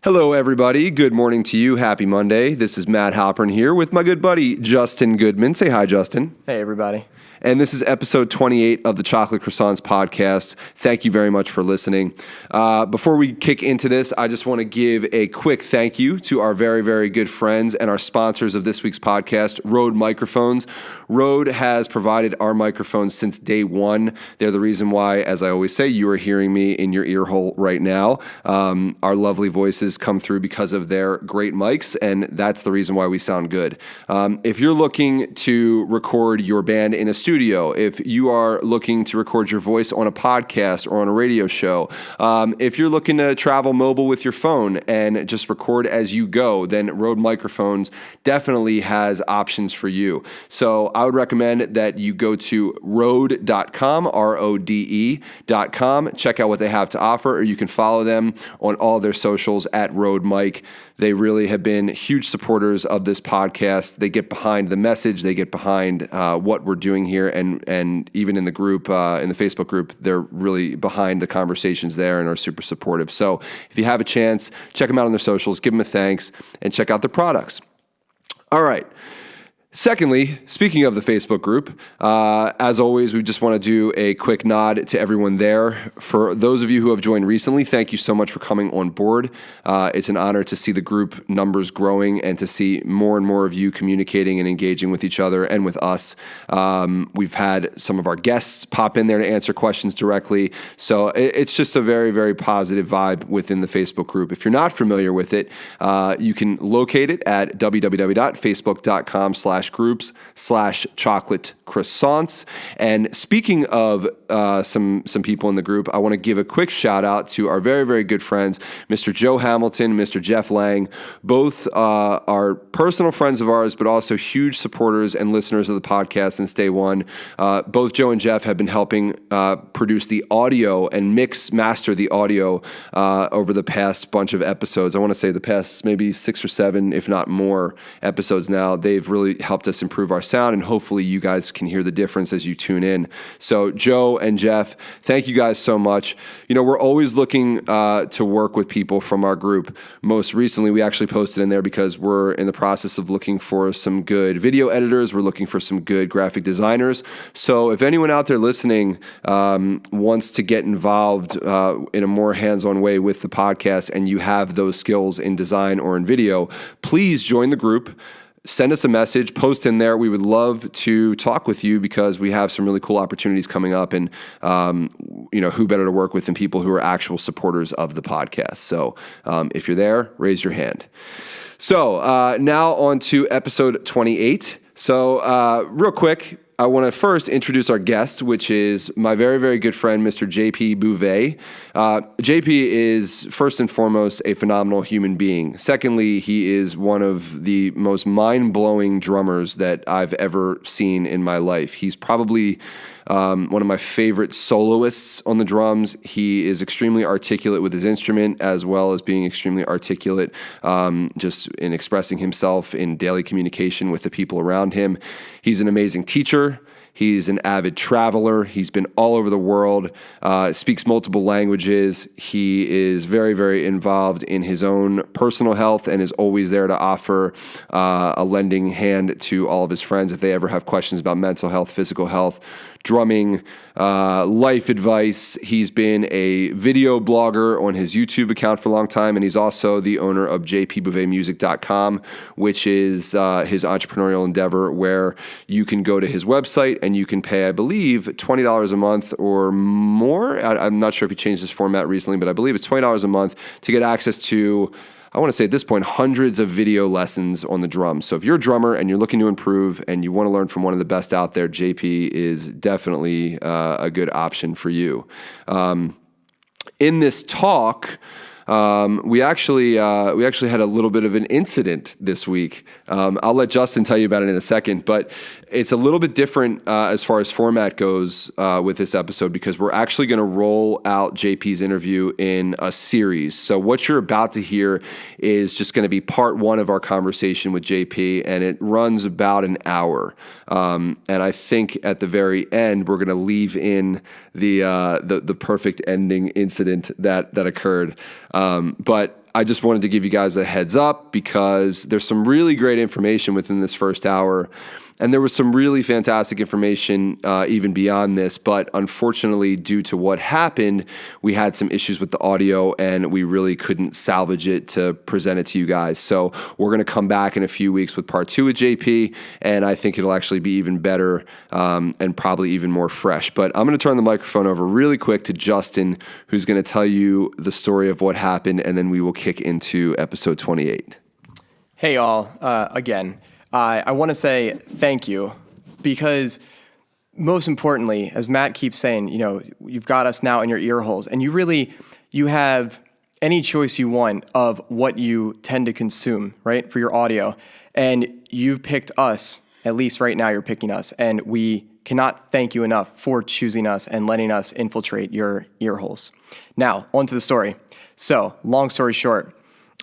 Hello, everybody. Good morning to you. Happy Monday. This is Matt Halpern here with my good buddy, Justin Goodman. Say hi, Justin. Hey, everybody. And this is episode 28 of the Chocolate Croissants podcast. Thank you very much for listening. Before we kick into this, I just want to give a quick thank you to our very, very good friends and our sponsors of this week's podcast, Rode Microphones. Rode has provided our microphones since day one. They're the reason why, as I always say, you are hearing me in your ear hole right now. Our lovely voices come through because of their great mics, and that's the reason why we sound good. If you're looking to record your band in a studio, if you are looking to record your voice on a podcast or on a radio show, if you're looking to travel mobile with your phone and just record as you go, then Rode Microphones definitely has options for you. So I would recommend that you go to rode.com, RODE.com, check out what they have to offer, or you can follow them on all their socials at Rode Mic. They really have been huge supporters of this podcast. They get behind the message. They get behind what we're doing here. And even in the group, in the Facebook group, they're really behind the conversations there and are super supportive. So if you have a chance, check them out on their socials, give them a thanks, and check out their products. All right. Secondly, speaking of the Facebook group, as always, we just want to do a quick nod to everyone there. For those of you who have joined recently, thank you so much for coming on board. It's an honor to see the group numbers growing and to see more and more of you communicating and engaging with each other and with us. We've had some of our guests pop in there to answer questions directly. So it's just a very, very positive vibe within the Facebook group. If you're not familiar with it, you can locate it at www.facebook.com/groups/chocolate croissants. And speaking of some people in the group, I want to give a quick shout out to our very, very good friends, Mr. Joe Hamilton, Mr. Jeff Lang. Both are personal friends of ours, but also huge supporters and listeners of the podcast since day one. Both Joe and Jeff have been helping produce the audio and master the audio over the past bunch of episodes. I want to say the past maybe 6 or 7, if not more episodes now. They've really helped us improve our sound, and hopefully you guys can hear the difference as you tune in. So Joe and Jeff, thank you guys so much. You know, we're always looking to work with people from our group. Most recently, we actually posted in there because we're in the process of looking for some good video editors. We're looking for some good graphic designers. So if anyone out there listening wants to get involved in a more hands-on way with the podcast and you have those skills in design or in video, please join the group. Send us a message, post in there. We would love to talk with you because we have some really cool opportunities coming up, and who better to work with than people who are actual supporters of the podcast. So if you're there, raise your hand. So now on to episode 28. So real quick, I want to first introduce our guest, which is my very, very good friend, Mr. JP Bouvet. JP is, first and foremost, a phenomenal human being. Secondly, he is one of the most mind-blowing drummers that I've ever seen in my life. He's probably one of my favorite soloists on the drums. He is extremely articulate with his instrument, as well as being extremely articulate just in expressing himself in daily communication with the people around him. He's an amazing teacher. He's an avid traveler. He's been all over the world, speaks multiple languages. He is very, very involved in his own personal health and is always there to offer a lending hand to all of his friends if they ever have questions about mental health, physical health, drumming, life advice. He's been a video blogger on his YouTube account for a long time, and he's also the owner of jpbouvetmusic.com, which is his entrepreneurial endeavor where you can go to his website and you can pay, I believe, $20 a month or more. I'm not sure if he changed this format recently, but I believe it's $20 a month to get access to, I want to say at this point, hundreds of video lessons on the drums. So if you're a drummer and you're looking to improve and you want to learn from one of the best out there, JP is definitely a good option for you. In this talk, we actually had a little bit of an incident this week. I'll let Justin tell you about it in a second, but it's a little bit different as far as format goes with this episode because we're actually going to roll out JP's interview in a series. So what you're about to hear is just going to be part one of our conversation with JP, and it runs about an hour. And I think at the very end, we're going to leave in the perfect ending incident that occurred. But I just wanted to give you guys a heads up because there's some really great information within this first hour. And there was some really fantastic information even beyond this, but unfortunately, due to what happened, we had some issues with the audio and we really couldn't salvage it to present it to you guys. So we're going to come back in a few weeks with part 2 with JP, and I think it'll actually be even better and probably even more fresh. But I'm going to turn the microphone over really quick to Justin, who's going to tell you the story of what happened, and then we will kick into episode 28. Hey, y'all. Again. I want to say thank you because most importantly, as Matt keeps saying, you've got us now in your ear holes and you have any choice you want of what you tend to consume, right, for your audio. And you've picked us, at least right now you're picking us, and we cannot thank you enough for choosing us and letting us infiltrate your ear holes. Now, on to the story. So, long story short,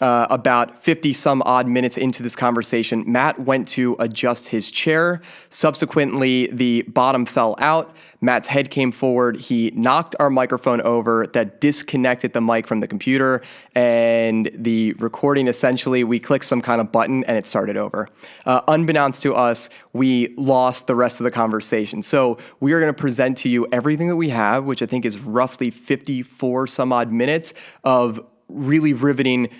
about 50 some odd minutes into this conversation, Matt went to adjust his chair. Subsequently, the bottom fell out. Matt's head came forward. He knocked our microphone over. That disconnected the mic from the computer, and the recording, essentially, we clicked some kind of button and it started over. Unbeknownst to us, we lost the rest of the conversation. So we are going to present to you everything that we have, which I think is roughly 54 some odd minutes of really riveting,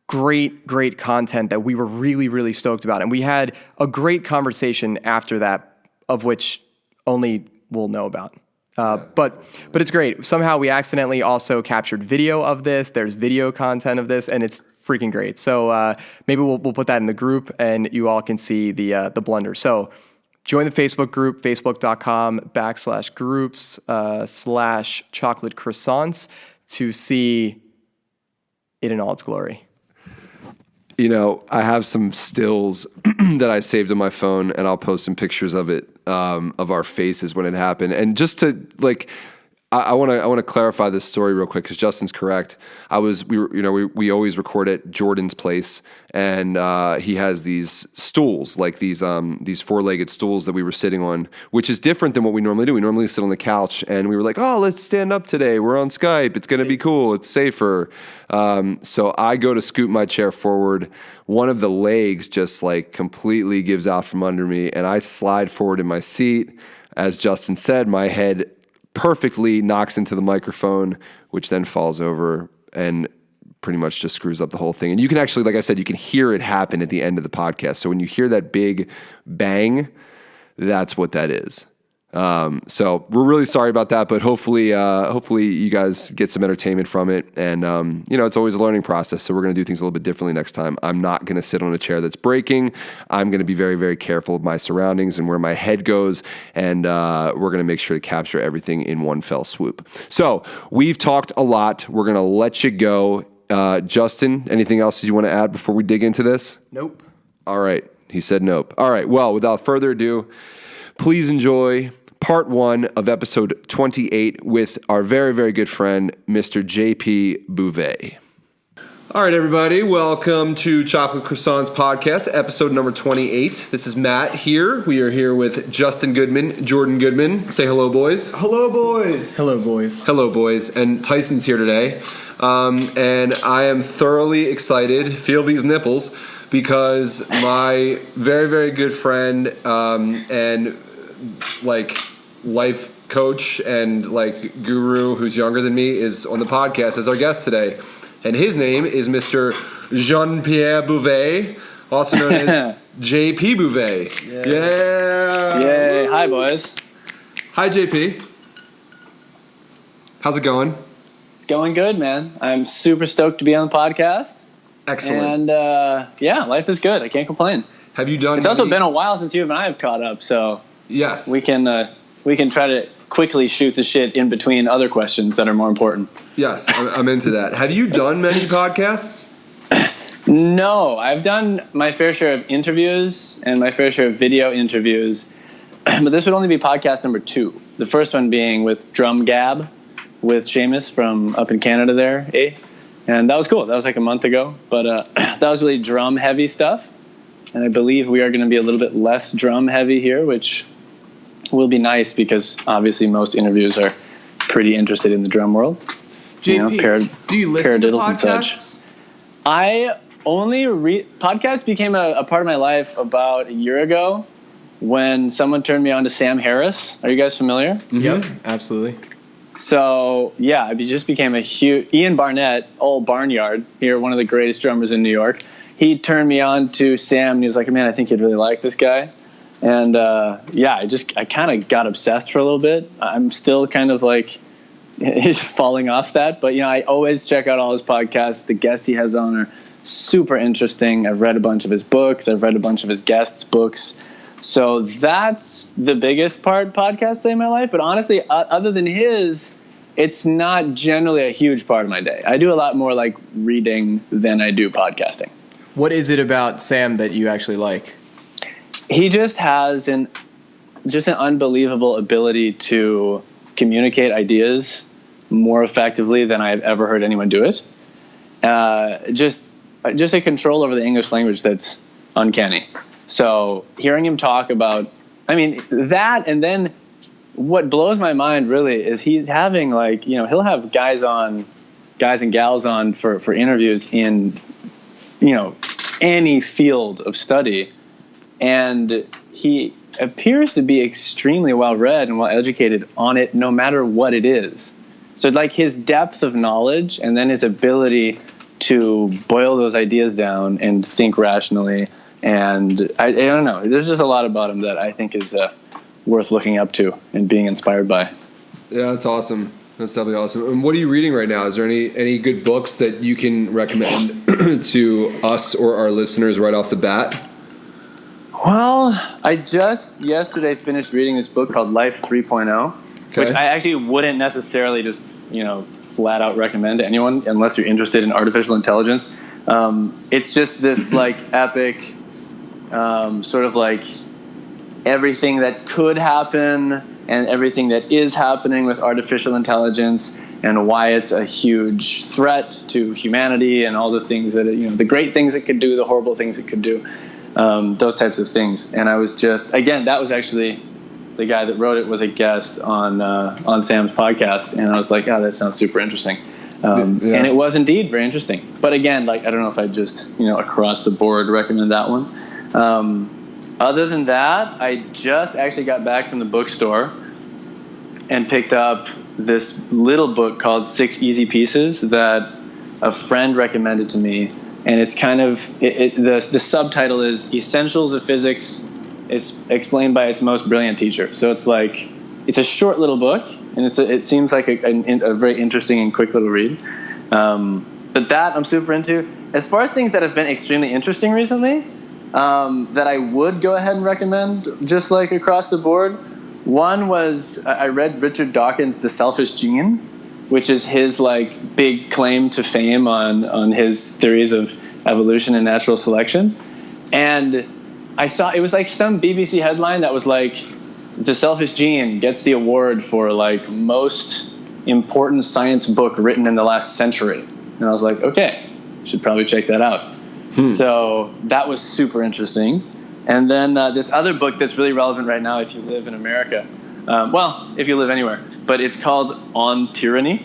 great content that we were really stoked about. And we had a great conversation after that, of which only we'll know about. But it's great. Somehow we accidentally also captured video of this. There's video content of this, and it's freaking great. So maybe we'll put that in the group, and you all can see the blunder. So join the Facebook group, facebook.com/groups/chocolate croissants to see it in all its glory. I have some stills that I saved on my phone, and I'll post some pictures of it, of our faces when it happened. And just to I want to clarify this story real quick because Justin's correct. We always record at Jordan's place, and he has these stools, like these 4-legged stools that we were sitting on, which is different than what we normally do. We normally sit on the couch, and we were like, oh, let's stand up today. We're on Skype. It's going to be cool. It's safer. So I go to scoot my chair forward. One of the legs just completely gives out from under me, and I slide forward in my seat. As Justin said, my head perfectly knocks into the microphone, which then falls over and pretty much just screws up the whole thing. And you can actually, like I said, you can hear it happen at the end of the podcast. So when you hear that big bang, that's what that is. So we're really sorry about that, but hopefully you guys get some entertainment from it. And, it's always a learning process. So we're going to do things a little bit differently next time. I'm not going to sit on a chair that's breaking. I'm going to be very, very careful of my surroundings and where my head goes. And, we're going to make sure to capture everything in one fell swoop. So we've talked a lot. We're going to let you go. Justin, anything else you want to add before we dig into this? Nope. All right. He said nope. All right. Well, without further ado, please enjoy part 1 of episode 28 with our very, very good friend, Mr. JP Bouvet. All right, everybody. Welcome to Chocolate Croissants Podcast, episode number 28. This is Matt here. We are here with Justin Goodman, Jordan Goodman. Say hello, boys. Hello, boys. Hello, boys. Hello, boys. And Tyson's here today. And I am thoroughly excited, feel these nipples, because my very, very good friend and life coach and guru who's younger than me is on the podcast as our guest today. And his name is Mr. Jean-Pierre Bouvet, also known as JP Bouvet. Yeah. Yay. Hi, boys. Hi, JP. How's it going? It's going good, man. I'm super stoked to be on the podcast. Excellent. And life is good. I can't complain. Have you done? It's also been a while since you and I have caught up, so yes, we can try to quickly shoot the shit in between other questions that are more important. Yes, I'm into that. Have you done many podcasts? No, I've done my fair share of interviews and my fair share of video interviews, but this would only be podcast number 2. The first one being with Drum Gab with Seamus from up in Canada there, and that was cool. That was a month ago, but that was really drum heavy stuff, and I believe we are going to be a little bit less drum heavy here, which will be nice because obviously most interviews are pretty interested in the drum world. JP, do you listen to podcasts? Podcast became a part of my life about a year ago when someone turned me on to Sam Harris. Are you guys familiar? Mm-hmm. Yep, absolutely. So yeah, it just became a huge. Ian Barnett, old Barnyard here, one of the greatest drummers in New York. He turned me on to Sam, and he was like, "Man, I think you'd really like this guy." And I kind of got obsessed for a little bit. I'm still kind of like falling off that, but I always check out all his podcasts. The guests he has on are super interesting. I've read a bunch of his books. I've read a bunch of his guests' books. So that's the biggest part podcasting in my life. But honestly, other than his, it's not generally a huge part of my day. I do a lot more like reading than I do podcasting. What is it about Sam that you actually like? He just has an unbelievable ability to communicate ideas more effectively than I've ever heard anyone do it. Just a control over the English language that's uncanny. So hearing him talk about, that, and then what blows my mind really is he's having he'll have guys and gals on for interviews in, any field of study. And he appears to be extremely well read and well educated on it, no matter what it is. So his depth of knowledge and then his ability to boil those ideas down and think rationally. And I don't know, there's just a lot about him that I think is worth looking up to and being inspired by. Yeah, that's awesome. That's definitely awesome. And what are you reading right now? Is there any good books that you can recommend to us or our listeners right off the bat? Well, I just yesterday finished reading this book called Life 3.0, which I actually wouldn't necessarily just, flat out recommend to anyone unless you're interested in artificial intelligence. It's just this epic sort of everything that could happen and everything that is happening with artificial intelligence and why it's a huge threat to humanity and all the things that the great things it could do, the horrible things it could do. Those types of things. And I was just, again, that was actually the guy that wrote it was a guest on Sam's podcast. And I was like, that sounds super interesting. And it was indeed very interesting. But again, I don't know if I just, across the board recommend that one. Other than that, I just actually got back from the bookstore and picked up this little book called 6 Easy Pieces that a friend recommended to me. And it's kind of, the subtitle is Essentials of Physics is explained by its most brilliant teacher. So it's it's a short little book, and it seems like a very interesting and quick little read. But that I'm super into. As far as things that have been extremely interesting recently, that I would go ahead and recommend just across the board. One was, I read Richard Dawkins' The Selfish Gene, which is his big claim to fame on his theories of evolution and natural selection. And I saw it was some BBC headline that was The Selfish Gene gets the award for most important science book written in the last century. And I was like, okay, should probably check that out. So that was super interesting. And then this other book that's really relevant right now if you live in America. If you live anywhere. But it's called On Tyranny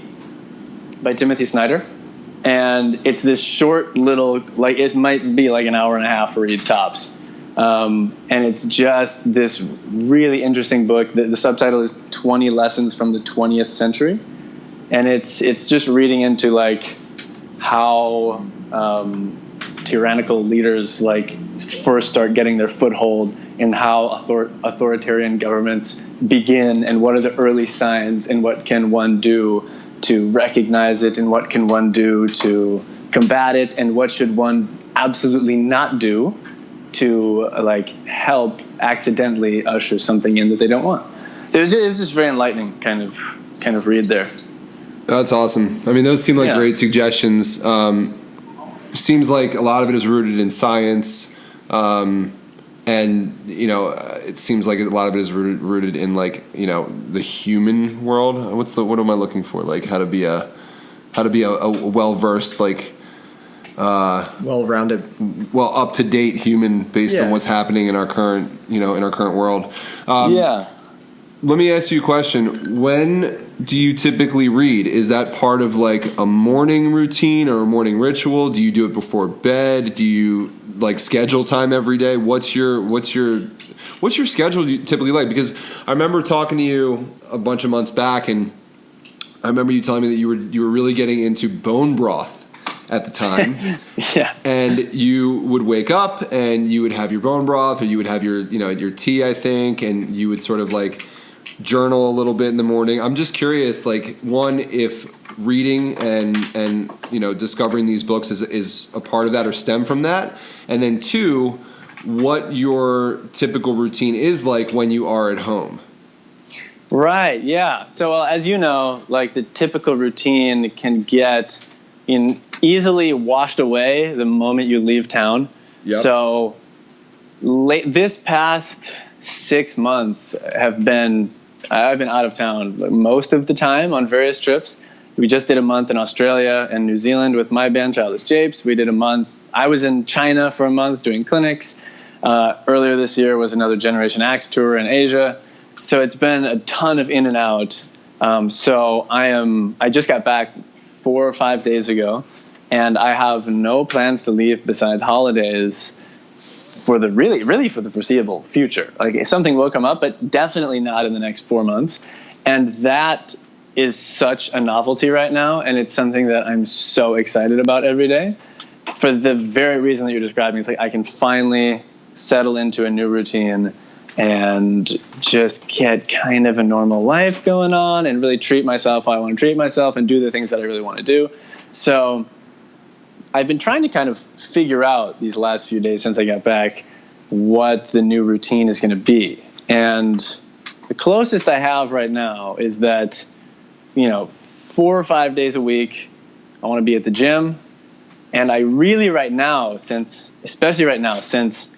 by Timothy Snyder. And it's this short little, it might be an hour and a half read tops. And it's just this really interesting book. The subtitle is 20 Lessons from the 20th Century. And it's just reading into how tyrannical leaders first start getting their foothold and how authoritarian governments begin and what are the early signs and what can one do to recognize it and what can one do to combat it and what should one absolutely not do to help accidentally usher something in that they don't want. So it's just very enlightening kind of read there. That's awesome. Those seem like great suggestions. Seems like a lot of it is rooted in science. And, it seems like a lot of it is rooted in the human world. What am I looking for? How to be a well-versed, well-rounded, up to date human based on what's happening in our current world. Let me ask you a question. When do you typically read? Is that part of like a morning routine or a morning ritual? Do you do it before bed? Do you like schedule time every day? What's your schedule typically like? Because I remember talking to you a bunch of months back, and I remember you telling me that you were really getting into bone broth at the time. Yeah. And you would wake up and you would have your bone broth, or you would have your tea, I think, and you would sort of like journal a little bit in the morning. I'm just curious, like, one, if reading and discovering these books is a part of that or stem from that, and then two, what your typical routine is like when you are at home. Right. Yeah. So as you know, like the typical routine can get easily washed away the moment you leave town. Yep. So this past 6 months I've been out of town most of the time on various trips. We just did a month in Australia and New Zealand with my band Childish Japes. We did a month. I was in China for a month doing clinics. Earlier this year was another Generation Axe tour in Asia. So it's been a ton of in and out. So I just got back 4 or 5 days ago, and I have no plans to leave besides holidays for the really for the foreseeable future. Like something will come up, but definitely not in the next 4 months. And that is such a novelty right now, and it's something that I'm so excited about every day for the very reason that you're describing. It's like I can finally settle into a new routine and just get kind of a normal life going on and really treat myself how I want to treat myself and do the things that I really want to do. So I've been trying to kind of figure out these last few days since I got back what the new routine is going to be. And the closest I have right now is that, 4 or 5 days a week, I want to be at the gym. And I really especially right now, since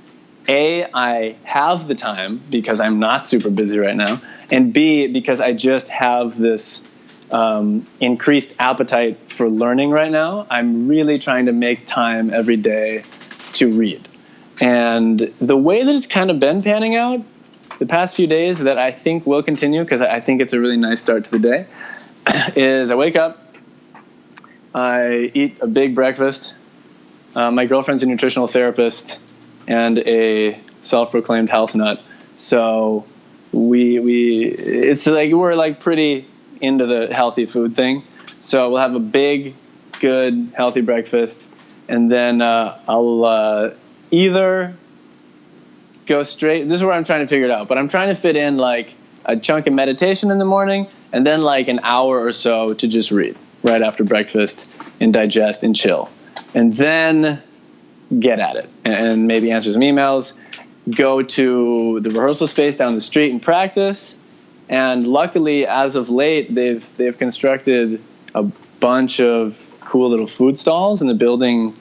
A, I have the time because I'm not super busy right now, and B, because I just have this increased appetite for learning right now, I'm really trying to make time every day to read. And the way that it's kind of been panning out the past few days that I think will continue, because I think it's a really nice start to the day, is I wake up, I eat a big breakfast. My girlfriend's a nutritional therapist and a self-proclaimed health nut. So it's like we're like pretty into the healthy food thing. So we'll have a big, good, healthy breakfast, and then I'll either go straight. This is where I'm trying to figure it out, but I'm trying to fit in like a chunk of meditation in the morning, and then like an hour or so to just read right after breakfast and digest and chill, and then get at it and maybe answer some emails, go to the rehearsal space down the street and practice. And luckily, as of late, they've constructed a bunch of cool little food stalls in the building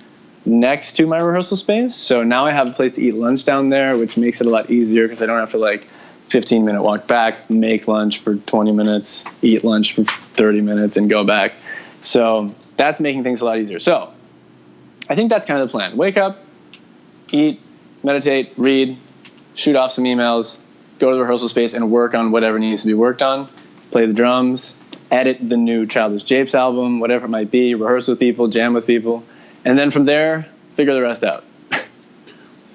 next to my rehearsal space. So now I have a place to eat lunch down there, which makes it a lot easier because I don't have to like 15-minute walk back, make lunch for 20 minutes, eat lunch for 30 minutes, and go back. So that's making things a lot easier. So I think that's kind of the plan. Wake up, eat, meditate, read, shoot off some emails, go to the rehearsal space and work on whatever needs to be worked on, play the drums, edit the new Childish Japes album, whatever it might be, rehearse with people, jam with people, and then from there, figure the rest out.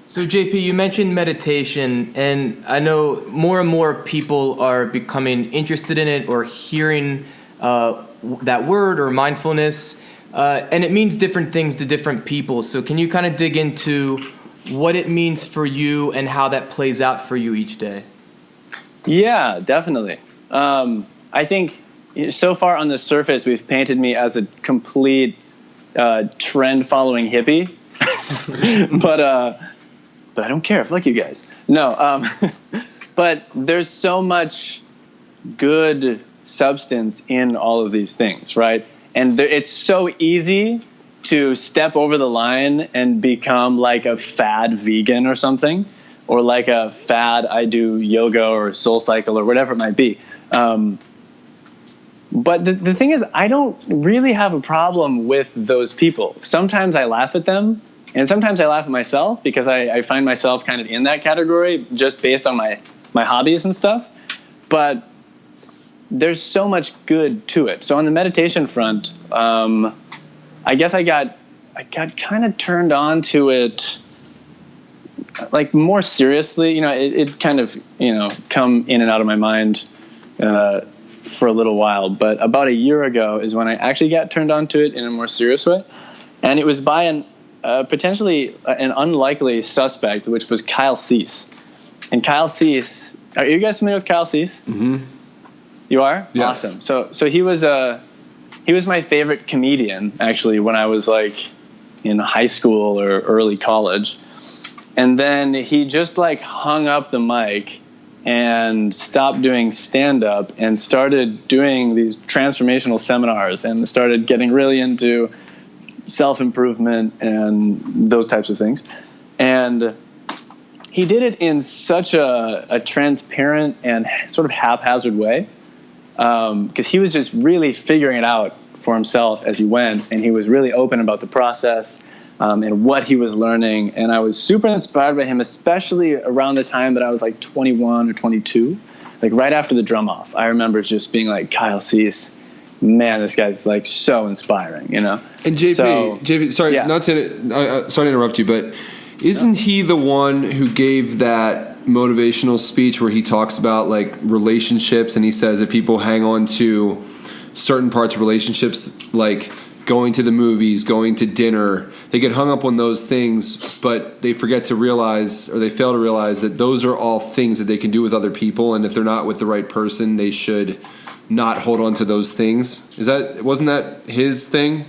So JP, you mentioned meditation, and I know more and more people are becoming interested in it or hearing that word or mindfulness, and it means different things to different people. So can you kind of dig into what it means for you and how that plays out for you each day? Yeah, definitely. I think so far on the surface, we've painted me as a complete trend-following hippie, but I don't care. Fuck you guys. No, but there's so much good substance in all of these things, right? And it's so easy to step over the line and become like a fad vegan or something, or like a fad I do yoga or soul cycle or whatever it might be. But the thing is, I don't really have a problem with those people. Sometimes I laugh at them, and sometimes I laugh at myself because I find myself kind of in that category just based on my hobbies and stuff. But there's so much good to it. So on the meditation front, I guess I got kind of turned on to it like more seriously. It kind of, come in and out of my mind for a little while. But about a year ago is when I actually got turned on to it in a more serious way. And it was by potentially an unlikely suspect, which was Kyle Cease. And Kyle Cease, are you guys familiar with Kyle Cease? Mm-hmm. You are? Yes. Awesome. So he was my favorite comedian, actually, when I was like in high school or early college. And then he just like hung up the mic and stopped doing stand-up and started doing these transformational seminars and started getting really into self-improvement and those types of things. And he did it in such a transparent and sort of haphazard way, because he was just really figuring it out for himself as he went, and he was really open about the process and what he was learning. And I was super inspired by him, especially around the time that I was like 21 or 22, like right after the drum off. I remember just being like, Kyle Cease, man, this guy's like so inspiring, And JP, sorry, yeah. Sorry to interrupt you, but isn't he the one who gave that motivational speech where he talks about like relationships, and he says that people hang on to certain parts of relationships, like going to the movies, going to dinner, they get hung up on those things, but they forget to realize, or they fail to realize, that those are all things that they can do with other people, and if they're not with the right person, they should not hold on to those things. Wasn't that his thing?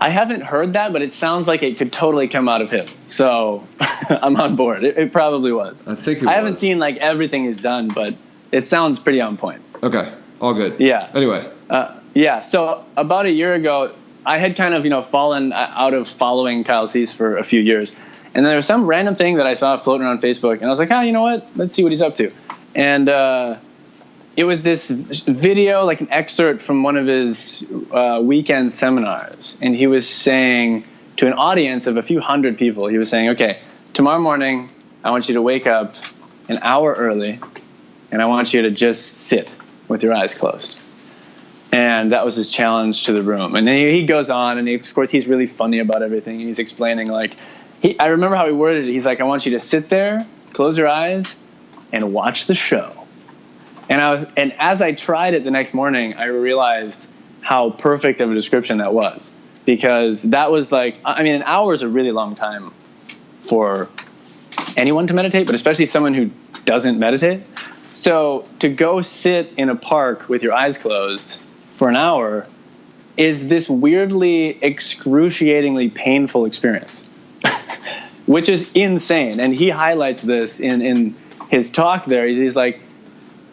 I haven't heard that, but it sounds like it could totally come out of him. So I'm on board. It probably was. I haven't seen like everything he's done, but it sounds pretty on point. Okay. All good. Yeah. Anyway. Yeah. So about a year ago, I had kind of, fallen out of following Kyle Cease for a few years. And then there was some random thing that I saw floating around Facebook, and I was like, you know what? Let's see what he's up to. And it was this video, like an excerpt from one of his weekend seminars. And he was saying to an audience of a few hundred people, he was saying, okay, tomorrow morning, I want you to wake up an hour early, and I want you to just sit with your eyes closed. And that was his challenge to the room. And then he goes on, and of course, he's really funny about everything. And he's explaining, like, I remember how he worded it. He's like, I want you to sit there, close your eyes, and watch the show. And as I tried it the next morning, I realized how perfect of a description that was. Because that was like, an hour is a really long time for anyone to meditate, but especially someone who doesn't meditate. So to go sit in a park with your eyes closed for an hour is this weirdly, excruciatingly painful experience, which is insane. And he highlights this in his talk there. He's like,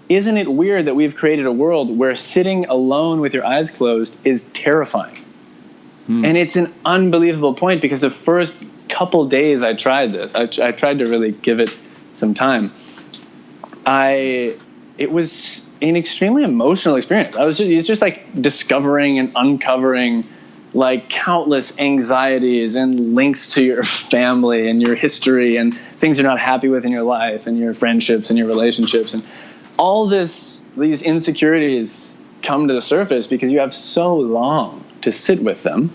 isn't it weird that we've created a world where sitting alone with your eyes closed is terrifying? And it's an unbelievable point, because the first couple days I tried this, I tried to really give it some time. It was an extremely emotional experience. It's just like discovering and uncovering like countless anxieties and links to your family and your history and things you're not happy with in your life and your friendships and your relationships, and all these insecurities come to the surface because you have so long to sit with them,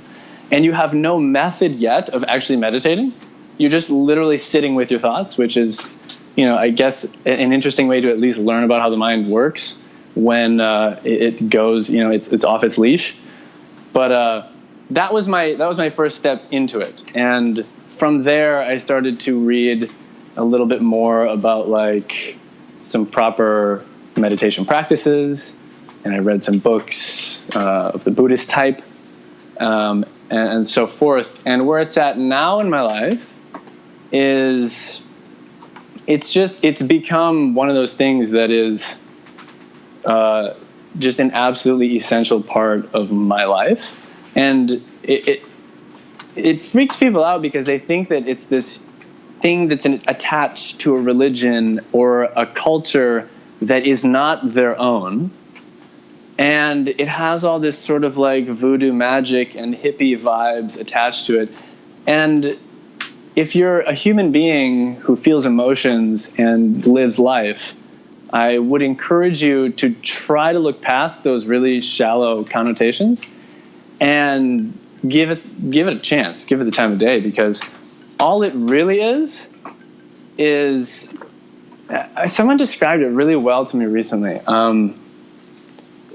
and you have no method yet of actually meditating. You're just literally sitting with your thoughts, which is, I guess an interesting way to at least learn about how the mind works when it goes, it's off its leash. But that was my first step into it. And from there, I started to read a little bit more about like some proper meditation practices, and I read some books of the Buddhist type, and so forth. And where it's at now in my life is it's become one of those things that is just an absolutely essential part of my life. And it freaks people out because they think that it's this thing that's attached to a religion or a culture that is not their own. And it has all this sort of like voodoo magic and hippie vibes attached to it. And if you're a human being who feels emotions and lives life, I would encourage you to try to look past those really shallow connotations and give it a chance, give it the time of day, because all it really is someone described it really well to me recently.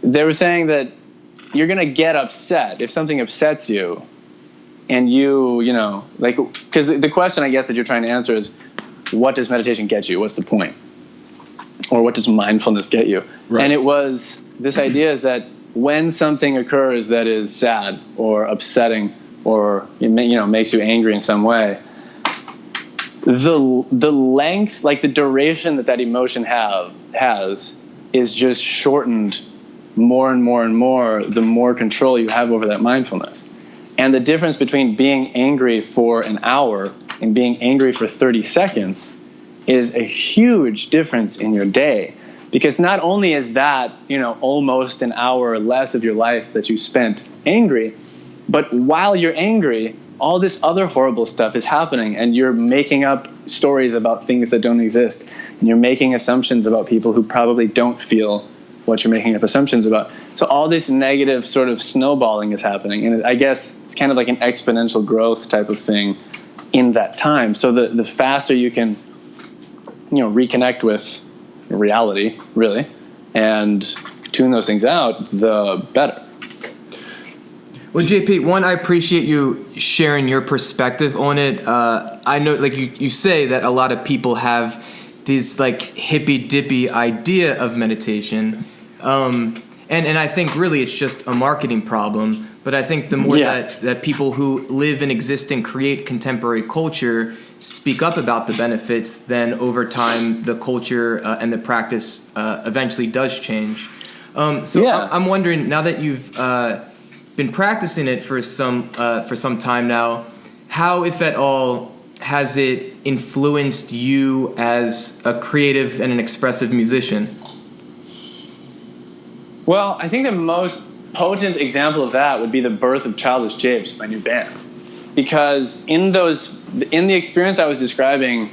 They were saying that you're going to get upset if something upsets you, and because the question, I guess, that you're trying to answer is, what does meditation get you? What's the point? Or what does mindfulness get you? Right. And it was this idea is that when something occurs that is sad or upsetting or makes you angry in some way, the length, like the duration that emotion has is just shortened more and more and more the more control you have over that mindfulness. And the difference between being angry for an hour and being angry for 30 seconds is a huge difference in your day. Because not only is that, almost an hour less of your life that you spent angry, but while you're angry, all this other horrible stuff is happening, and you're making up stories about things that don't exist, and you're making assumptions about people who probably don't feel what you're making up assumptions about. So all this negative sort of snowballing is happening, and I guess it's kind of like an exponential growth type of thing in that time. So the faster you can, reconnect with reality, really, and tune those things out, the better. Well, JP, one, I appreciate you sharing your perspective on it. I know, like you say, that a lot of people have this like hippy-dippy idea of meditation. And I think really it's just a marketing problem. But I think the more that people who live and exist and create contemporary culture speak up about the benefits, then over time the culture and the practice eventually does change. I'm wondering, now that you've been practicing it for some time now, how, if at all, has it influenced you as a creative and an expressive musician? Well, I think the most potent example of that would be the birth of Childish Japes, my new band. Because in the experience I was describing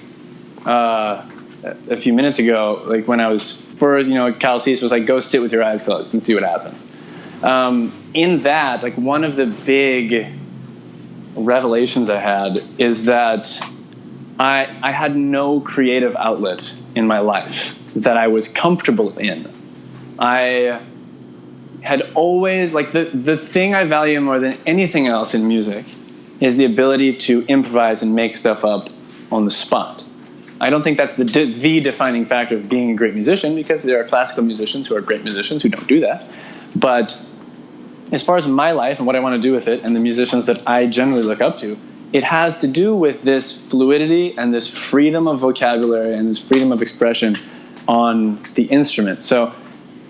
a few minutes ago, like when I was first, Cal Cease was like, go sit with your eyes closed and see what happens. In that, like, one of the big revelations I had is that I had no creative outlet in my life that I was comfortable in. I had always, like, the thing I value more than anything else in music is the ability to improvise and make stuff up on the spot. I don't think that's the defining factor of being a great musician, because there are classical musicians who are great musicians who don't do that. But as far as my life and what I want to do with it and the musicians that I generally look up to, it has to do with this fluidity and this freedom of vocabulary and this freedom of expression on the instrument. So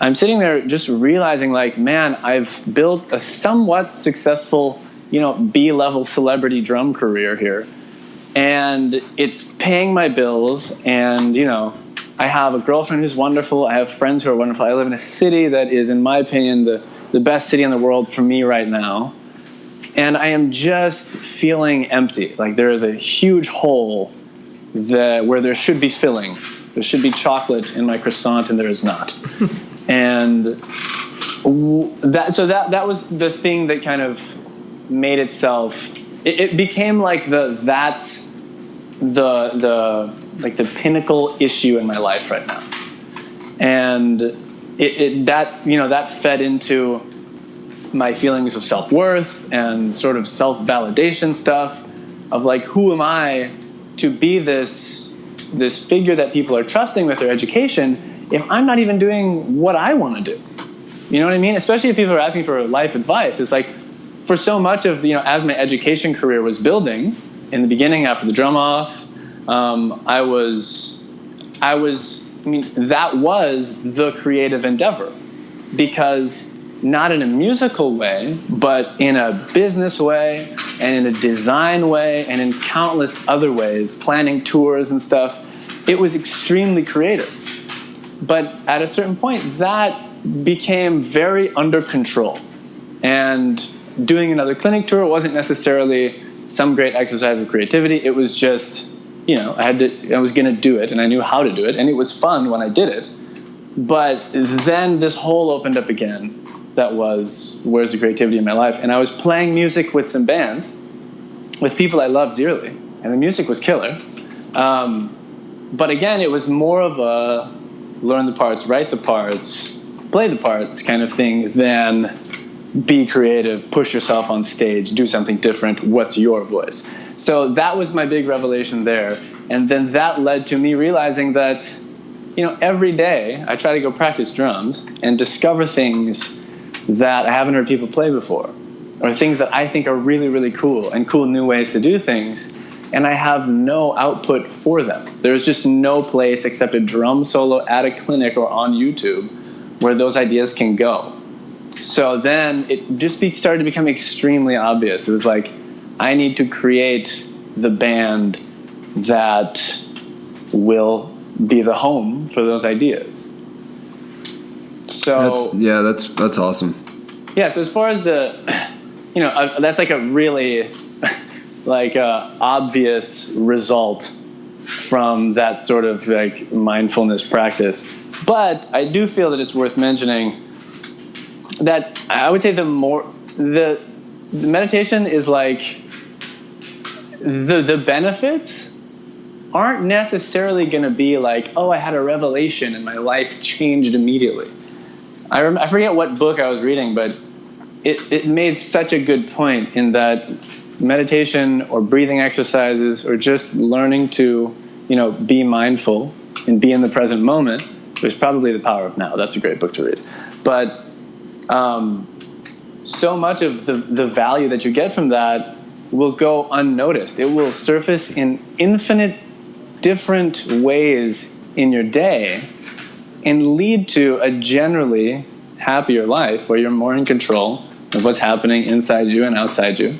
I'm sitting there just realizing, like, man, I've built a somewhat successful, B-level celebrity drum career here. And it's paying my bills, and, I have a girlfriend who's wonderful. I have friends who are wonderful. I live in a city that is, in my opinion, the best city in the world for me right now. And I am just feeling empty. Like, there is a huge hole where there should be filling. There should be chocolate in my croissant, and there is not. And that was the thing that kind of made itself. It became like that's the pinnacle issue in my life right now, and that fed into my feelings of self-worth and sort of self-validation stuff of, like, who am I to be this figure that people are trusting with their education if I'm not even doing what I want to do? You know what I mean? Especially if people are asking for life advice. It's like, for so much of, as my education career was building in the beginning after the drum off, that was the creative endeavor, because not in a musical way, but in a business way and in a design way and in countless other ways, planning tours and stuff, it was extremely creative. But at a certain point, that became very under control. And doing another clinic tour wasn't necessarily some great exercise of creativity. It was just, I was going to do it, and I knew how to do it, and it was fun when I did it. But then this hole opened up again. That was, where's the creativity in my life? And I was playing music with some bands, with people I love dearly, and the music was killer. But again, it was more of a learn the parts, write the parts, play the parts kind of thing than be creative, push yourself on stage, do something different, what's your voice? So that was my big revelation there. And then that led to me realizing that, every day I try to go practice drums and discover things that I haven't heard people play before, or things that I think are really, really cool and cool new ways to do things, and I have no output for them. There's just no place except a drum solo at a clinic or on YouTube where those ideas can go. So then it just started to become extremely obvious. It was like, I need to create the band that will be the home for those ideas. So that's awesome. Yeah, so as far as that's like a really obvious result from that sort of like mindfulness practice. But I do feel that it's worth mentioning that I would say the meditation is like the benefits aren't necessarily going to be like, oh, I had a revelation and my life changed immediately. I forget what book I was reading, but it made such a good point in that meditation or breathing exercises or just learning to, be mindful and be in the present moment. There's probably The Power of Now. That's a great book to read. But so much of the value that you get from that will go unnoticed. It will surface in infinite different ways in your day and lead to a generally happier life where you're more in control of what's happening inside you and outside you.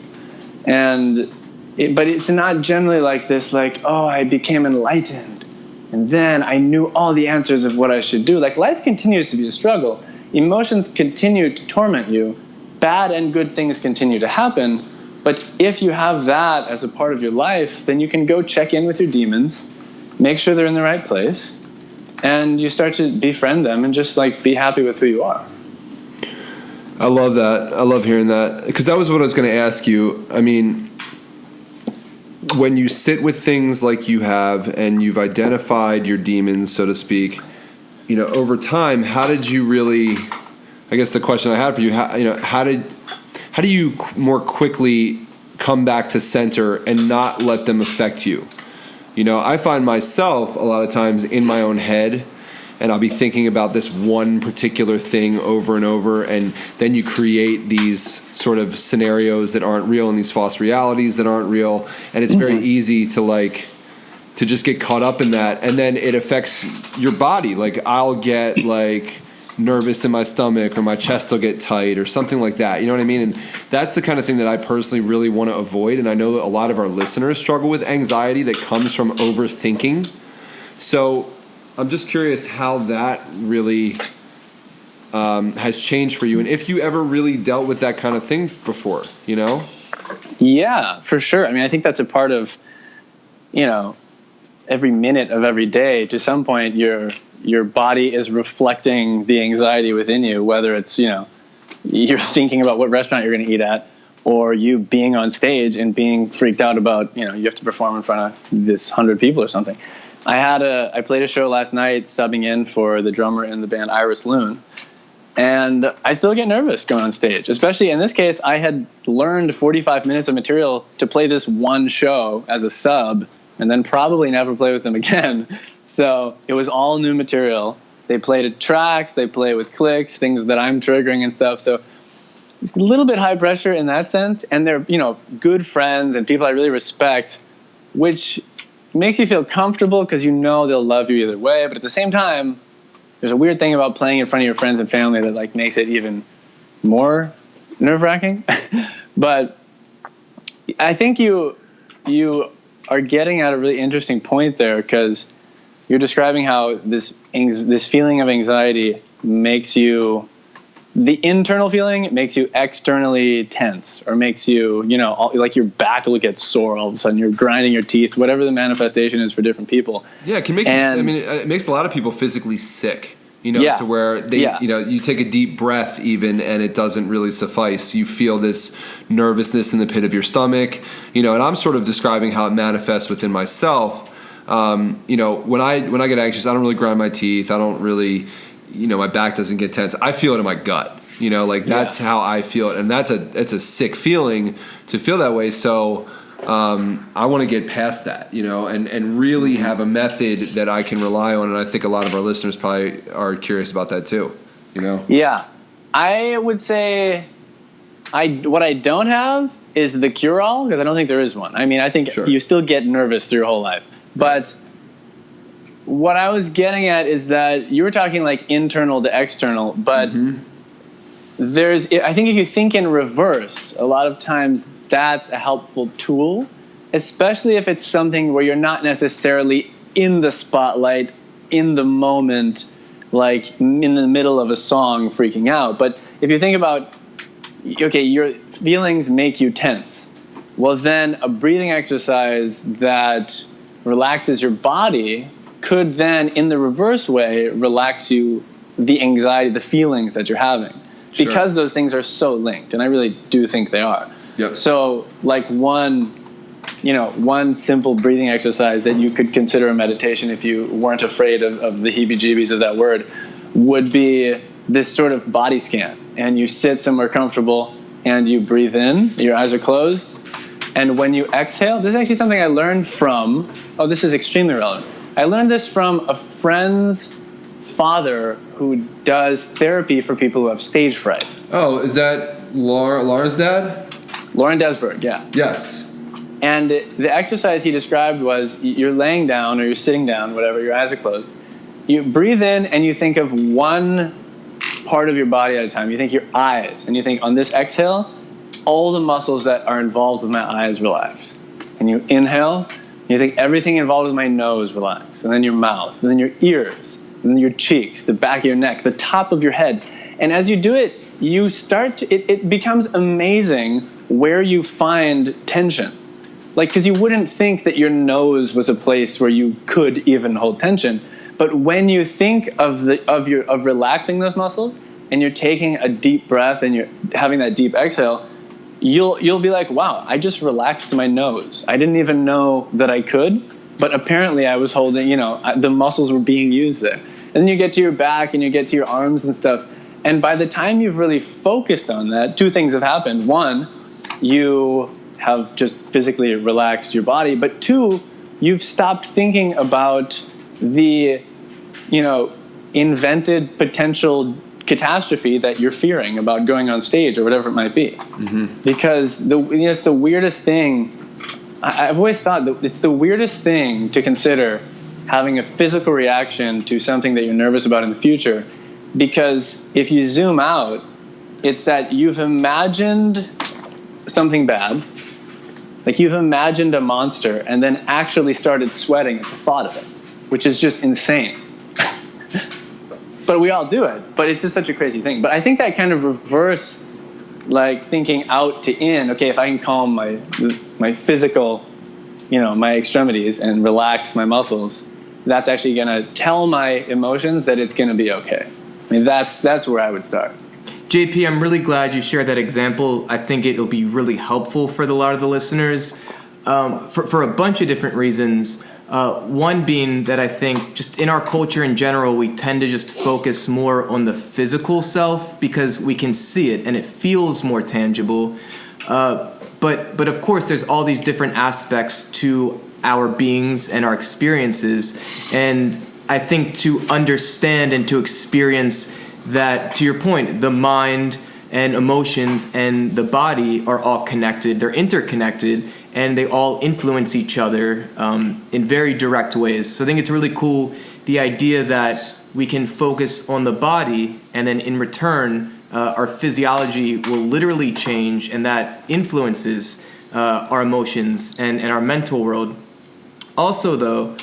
But it's not generally like this, like, oh, I became enlightened and then I knew all the answers of what I should do. Like, life continues to be a struggle. Emotions continue to torment you. Bad and good things continue to happen. But if you have that as a part of your life, then you can go check in with your demons, make sure they're in the right place, and you start to befriend them and just like be happy with who you are. I love that. I love hearing that, because that was what I was going to ask you. I mean, when you sit with things like you have and you've identified your demons, so to speak, over time, how did you really, I guess the question I had for you, how do you more quickly come back to center and not let them affect you? I find myself a lot of times in my own head, and I'll be thinking about this one particular thing over and over, and then you create these sort of scenarios that aren't real and these false realities that aren't real, and it's very easy to just get caught up in that, and then it affects your body. Like, I'll get nervous in my stomach, or my chest will get tight or something like that. You know what I mean? And that's the kind of thing that I personally really want to avoid. And I know a lot of our listeners struggle with anxiety that comes from overthinking. So I'm just curious how that really has changed for you, and if you ever really dealt with that kind of thing before, Yeah, for sure. I mean, I think that's a part of, every minute of every day. To some point, your body is reflecting the anxiety within you, whether it's, you're thinking about what restaurant you're going to eat at, or you being on stage and being freaked out about, you have to perform in front of this 100 people or something. I played a show last night subbing in for the drummer in the band Iris Loon, and I still get nervous going on stage, especially in this case. I had learned 45 minutes of material to play this one show as a sub and then probably never play with them again. So it was all new material. They played at tracks, they play with clicks, things that I'm triggering and stuff. So it's a little bit high pressure in that sense. And they're, good friends and people I really respect, which makes you feel comfortable because they'll love you either way. But at the same time, there's a weird thing about playing in front of your friends and family that makes it even more nerve-wracking. But I think you are getting at a really interesting point there, because you're describing how this feeling of anxiety makes you, the internal feeling makes you externally tense, or makes you, like your back will get sore all of a sudden. You're grinding your teeth, whatever the manifestation is for different people. Yeah, it can make it makes a lot of people physically sick. Yeah. to where they, Yeah. you take a deep breath even, and it doesn't really suffice. You feel this nervousness in the pit of your stomach, and I'm sort of describing how it manifests within myself. When I get anxious, I don't really grind my teeth. I don't really, my back doesn't get tense. I feel it in my gut. That's how I feel it, and it's a sick feeling to feel that way. So I want to get past that, and really have a method that I can rely on. And I think a lot of our listeners probably are curious about that too. Yeah, I would say what I don't have is the cure-all, because I don't think there is one. I mean, I think you still get nervous through your whole life, but what I was getting at is that you were talking like internal to external, but I think if you think in reverse, a lot of times that's a helpful tool, especially if it's something where you're not necessarily in the spotlight, in the moment, like in the middle of a song freaking out. But if you think about, okay, your feelings make you tense. Well, then a breathing exercise that relaxes your body could then, in the reverse way, relax you, the anxiety, the feelings that you're having. Sure. Because those things are so linked, and I really do think they are. Yep. So, like one simple breathing exercise that you could consider a meditation if you weren't afraid of the heebie-jeebies of that word would be this sort of body scan. And you sit somewhere comfortable and you breathe in, your eyes are closed, and when you exhale, this is actually something I learned from, this is extremely relevant. I learned this from a friend's father who does therapy for people who have stage fright. Oh, is that Laura's dad? Lauren Desberg, yeah. Yes. And the exercise he described was you're laying down or you're sitting down, whatever, your eyes are closed. You breathe in and you think of one part of your body at a time. You think your eyes, and you think on this exhale, all the muscles that are involved with my eyes relax. And you inhale, and you think everything involved with my nose relax. And then your mouth, and then your ears, and then your cheeks, the back of your neck, the top of your head. And as you do it, you start to, it becomes amazing where you find tension. Like, because you wouldn't think that your nose was a place where you could even hold tension. But when you think of relaxing those muscles, and you're taking a deep breath and you're having that deep exhale, you'll be like, wow, I just relaxed my nose. I didn't even know that I could, but apparently I was holding, the muscles were being used there. And then you get to your back and you get to your arms and stuff. And by the time you've really focused on that, two things have happened. One, you have just physically relaxed your body. But two, you've stopped thinking about the, invented potential catastrophe that you're fearing about going on stage or whatever it might be. Mm-hmm. Because it's the weirdest thing. I've always thought that it's the weirdest thing to consider having a physical reaction to something that you're nervous about in the future. Because if you zoom out, it's that you've imagined something bad, like you've imagined a monster and then actually started sweating at the thought of it, which is just insane. But we all do it, but it's just such a crazy thing. But I think that kind of reverse, like thinking out to in, okay, if I can calm my physical, my extremities and relax my muscles, that's actually going to tell my emotions that it's going to be okay. I mean, that's where I would start. JP, I'm really glad you shared that example. I think it'll be really helpful for a lot of the listeners for a bunch of different reasons. One being that I think just in our culture in general, we tend to just focus more on the physical self because we can see it and it feels more tangible. But of course, there's all these different aspects to our beings and our experiences. And I think to understand and to experience that, to your point, the mind and emotions and the body are all connected. They're interconnected, and they all influence each other in very direct ways. So I think it's really cool, the idea that we can focus on the body, and then in return, our physiology will literally change, and that influences our emotions and our mental world. Also, though,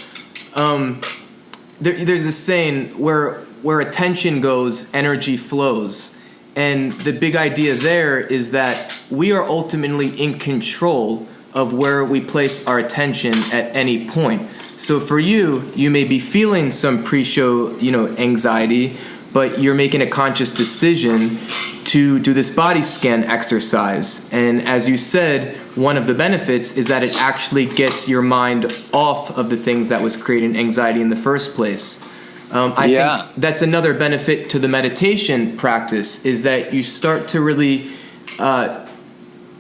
there's this saying where attention goes, energy flows. And the big idea there is that we are ultimately in control of where we place our attention at any point. So for you, you may be feeling some pre-show, anxiety, but you're making a conscious decision to do this body scan exercise. And as you said, one of the benefits is that it actually gets your mind off of the things that was creating anxiety in the first place. I think that's another benefit to the meditation practice, is that you start to really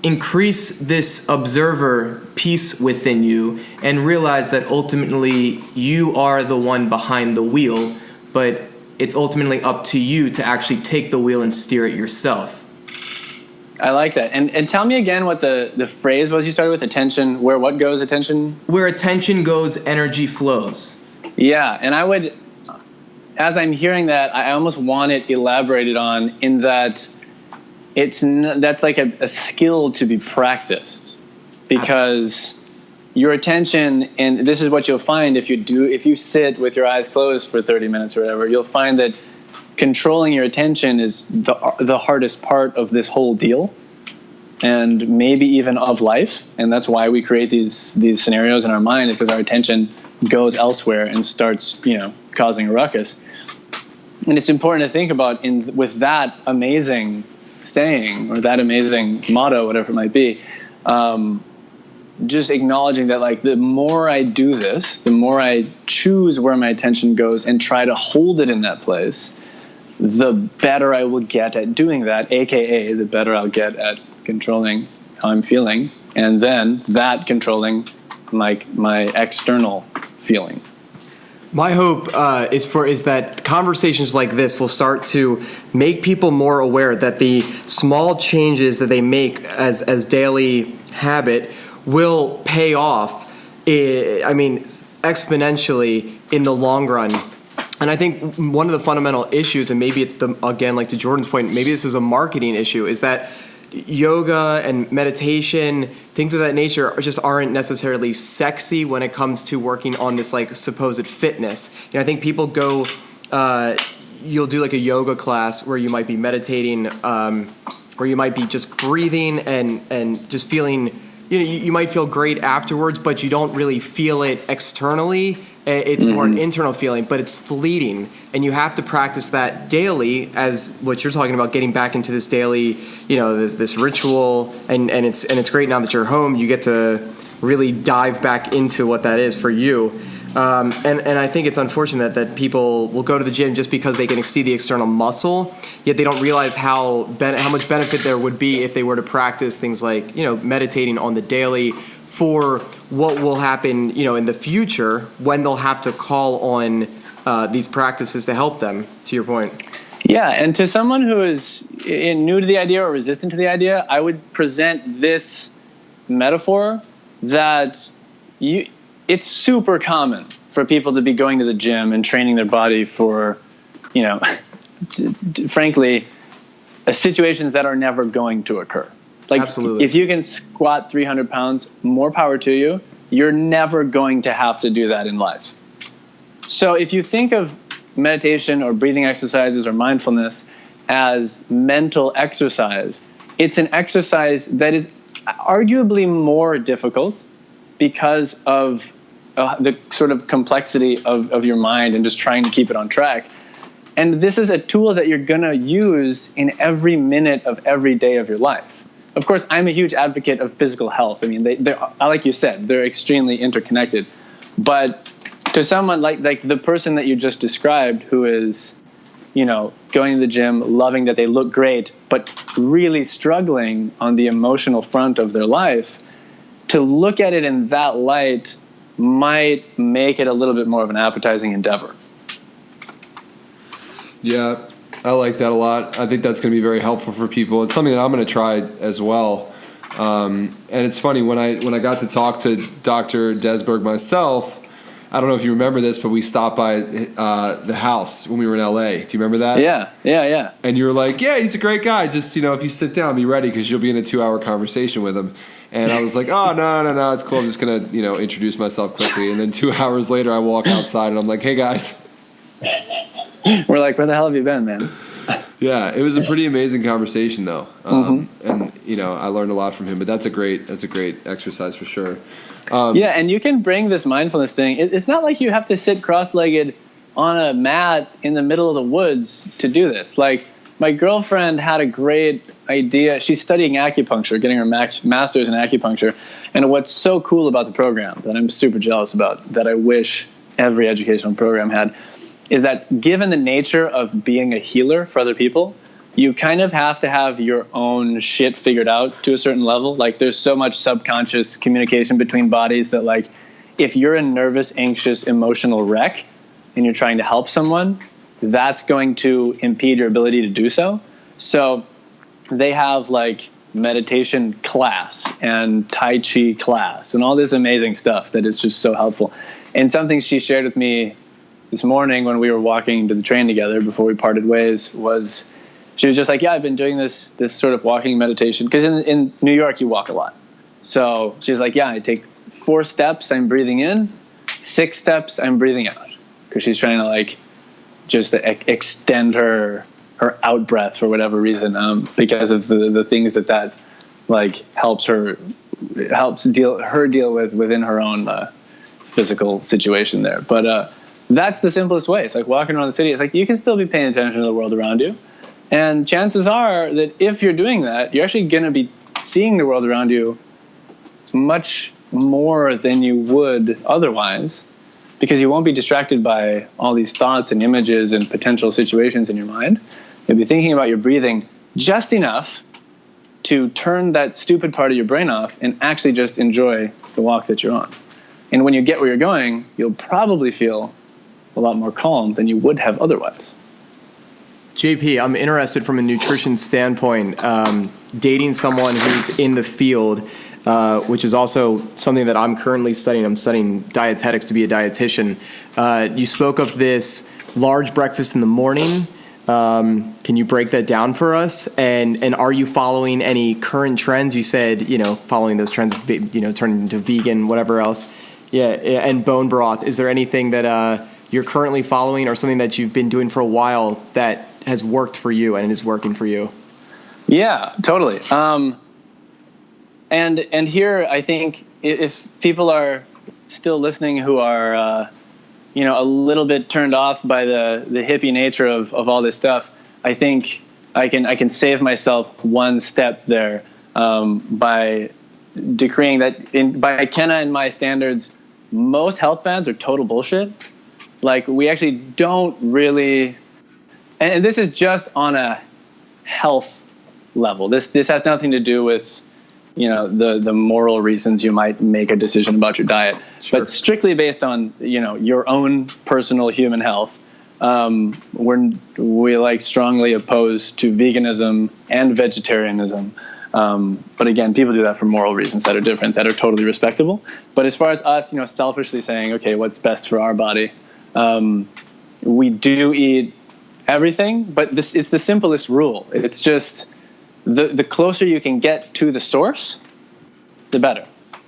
increase this observer piece within you and realize that ultimately you are the one behind the wheel, but it's ultimately up to you to actually take the wheel and steer it yourself. I like that. And tell me again what the phrase was you started with, attention, where what goes attention? Where attention goes, energy flows. Yeah, and I would, as I'm hearing that, I almost want it elaborated on in that that's like a skill to be practiced, because your attention, and this is what you'll find if you sit with your eyes closed for 30 minutes or whatever, you'll find that controlling your attention is the hardest part of this whole deal, and maybe even of life. And that's why we create these scenarios in our mind, because our attention goes elsewhere and starts, causing a ruckus. And it's important to think about with that amazing saying, or that amazing motto, whatever it might be, just acknowledging that, like, the more I do this, the more I choose where my attention goes and try to hold it in that place, the better I will get at doing that, aka the better I'll get at controlling how I'm feeling, and then that controlling my external feeling. My hope is that conversations like this will start to make people more aware that the small changes that they make as daily habit will pay off, exponentially in the long run. And I think one of the fundamental issues, and maybe it's like to Jordan's point, maybe this is a marketing issue, is that yoga and meditation, things of that nature, just aren't necessarily sexy when it comes to working on this like supposed fitness. I think people go, you'll do like a yoga class where you might be meditating, where you might be just breathing and just feeling, you might feel great afterwards, but you don't really feel it externally. It's more an internal feeling, but it's fleeting, and you have to practice that daily, as what you're talking about, getting back into this daily, this ritual, and it's great now that you're home, you get to really dive back into what that is for you. And I think it's unfortunate that people will go to the gym just because they can see the external muscle, yet they don't realize how much benefit there would be if they were to practice things like, meditating on the daily, for what will happen, in the future when they'll have to call on these practices to help them, to your point. Yeah, and to someone who is new to the idea or resistant to the idea, I would present this metaphor that it's super common for people to be going to the gym and training their body for, frankly, situations that are never going to occur. Like, absolutely. If you can squat 300 pounds, more power to you. You're never going to have to do that in life. So if you think of meditation or breathing exercises or mindfulness as mental exercise, it's an exercise that is arguably more difficult because of the sort of complexity of your mind and just trying to keep it on track. And this is a tool that you're going to use in every minute of every day of your life. Of course, I'm a huge advocate of physical health. I mean, they're, like you said, they're extremely interconnected. But to someone like the person that you just described, who is, going to the gym, loving that they look great, but really struggling on the emotional front of their life, to look at it in that light might make it a little bit more of an appetizing endeavor. Yeah, I like that a lot. I think that's going to be very helpful for people. It's something that I'm going to try as well. And it's funny, when I got to talk to Dr. Desberg myself, I don't know if you remember this, but we stopped by the house when we were in LA. Do you remember that? Yeah. And you were like, yeah, he's a great guy. Just, if you sit down, be ready, because you'll be in a 2-hour conversation with him. And I was like, oh, no, it's cool. I'm just going to, introduce myself quickly. And then 2 hours later, I walk outside and I'm like, hey, guys. We're like, where the hell have you been, man? Yeah, it was a pretty amazing conversation, though. And, I learned a lot from him. But that's a great exercise for sure. Yeah, and you can bring this mindfulness thing. It's not like you have to sit cross-legged on a mat in the middle of the woods to do this. Like, my girlfriend had a great idea. She's studying acupuncture, getting her master's in acupuncture. And what's so cool about the program that I'm super jealous about, that I wish every educational program had, is that given the nature of being a healer for other people, you kind of have to have your own shit figured out to a certain level. Like, there's so much subconscious communication between bodies that, like, if you're a nervous, anxious, emotional wreck and you're trying to help someone, that's going to impede your ability to do so. So they have, like, meditation class and Tai Chi class and all this amazing stuff that is just so helpful. And something she shared with me this morning when we were walking to the train together before we parted ways was, she was just like, yeah, I've been doing this sort of walking meditation. Because in New York, you walk a lot. So she's like, yeah, I take 4 steps, I'm breathing in. 6 steps, I'm breathing out. Because she's trying to, like, just extend her out breath for whatever reason, because of the things that like helps deal with within her own physical situation there. But that's the simplest way. It's like walking around the city. It's like you can still be paying attention to the world around you. And chances are that if you're doing that, you're actually going to be seeing the world around you much more than you would otherwise, because you won't be distracted by all these thoughts and images and potential situations in your mind. You'll be thinking about your breathing just enough to turn that stupid part of your brain off and actually just enjoy the walk that you're on. And when you get where you're going, you'll probably feel a lot more calm than you would have otherwise. JP, I'm interested from a nutrition standpoint, dating someone who's in the field, which is also something that I'm currently studying. I'm studying dietetics to be a dietitian. You spoke of this large breakfast in the morning. Can you break that down for us? And are you following any current trends? You said, following those trends, turning into vegan, whatever else. Yeah. And bone broth. Is there anything that you're currently following or something that you've been doing for a while that has worked for you and is working for you? Yeah, totally. And here, I think if people are still listening who are, a little bit turned off by the hippie nature of all this stuff, I think I can save myself one step there by decreeing that by McKenna and my standards, most health fads are total bullshit. Like, we actually don't really, and this is just on a health level. This has nothing to do with the moral reasons you might make a decision about your diet, sure. But strictly based on your own personal human health, we like strongly opposed to veganism and vegetarianism. But again, people do that for moral reasons that are different, that are totally respectable. But as far as us, selfishly saying, okay, what's best for our body? We do eat everything, but it's the simplest rule. It's just the closer you can get to the source, the better.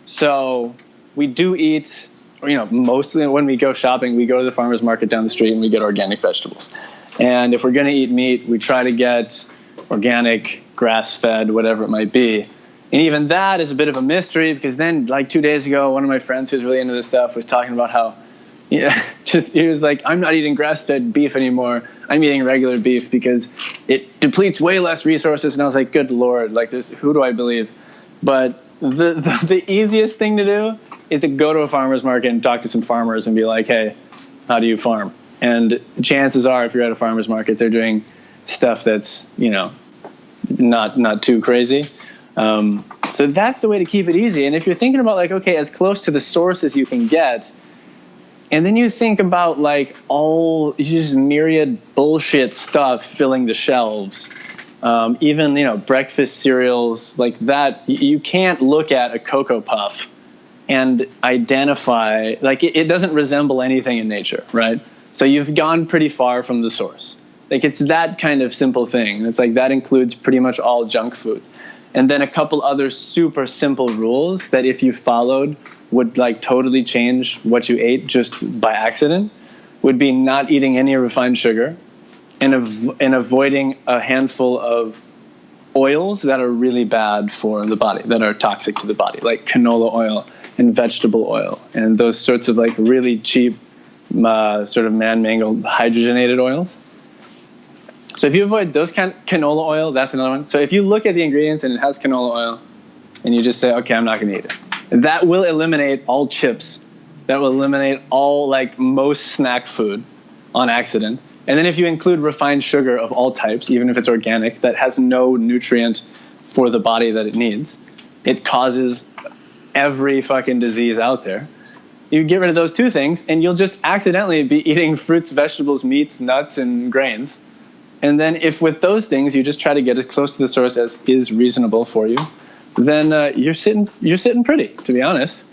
So we do eat, mostly when we go shopping, we go to the farmer's market down the street and we get organic vegetables. And if we're going to eat meat, we try to get organic, grass-fed, whatever it might be. And even that is a bit of a mystery, because then, like 2 days ago, one of my friends who's really into this stuff was talking about how, he was like, I'm not eating grass-fed beef anymore. I'm eating regular beef because it depletes way less resources. And I was like, good Lord, like, who do I believe? But the easiest thing to do is to go to a farmer's market and talk to some farmers and be like, hey, how do you farm? And chances are, if you're at a farmer's market, they're doing stuff that's, not too crazy. So that's the way to keep it easy. And if you're thinking about, like, okay, as close to the source as you can get, and then you think about, like, all just myriad bullshit stuff filling the shelves, even, breakfast cereals like that, you can't look at a Cocoa Puff and identify, like, it doesn't resemble anything in nature, right? So you've gone pretty far from the source. Like, it's that kind of simple thing. And it's like that includes pretty much all junk food. And then a couple other super simple rules that if you followed would, like, totally change what you ate just by accident would be not eating any refined sugar and avoiding a handful of oils that are really bad for the body, that are toxic to the body, like canola oil and vegetable oil, and those sorts of like really cheap, sort of man-mangled hydrogenated oils. So if you avoid those kind of canola oil, that's another one. So if you look at the ingredients and it has canola oil, and you just say, okay, I'm not going to eat it, that will eliminate all chips. That will eliminate all like most snack food on accident. And then if you include refined sugar of all types, even if it's organic, that has no nutrient for the body that it needs, it causes every fucking disease out there. You get rid of those two things, and you'll just accidentally be eating fruits, vegetables, meats, nuts, and grains. And then if with those things you just try to get as close to the source as is reasonable for you, then you're sitting pretty, to be honest.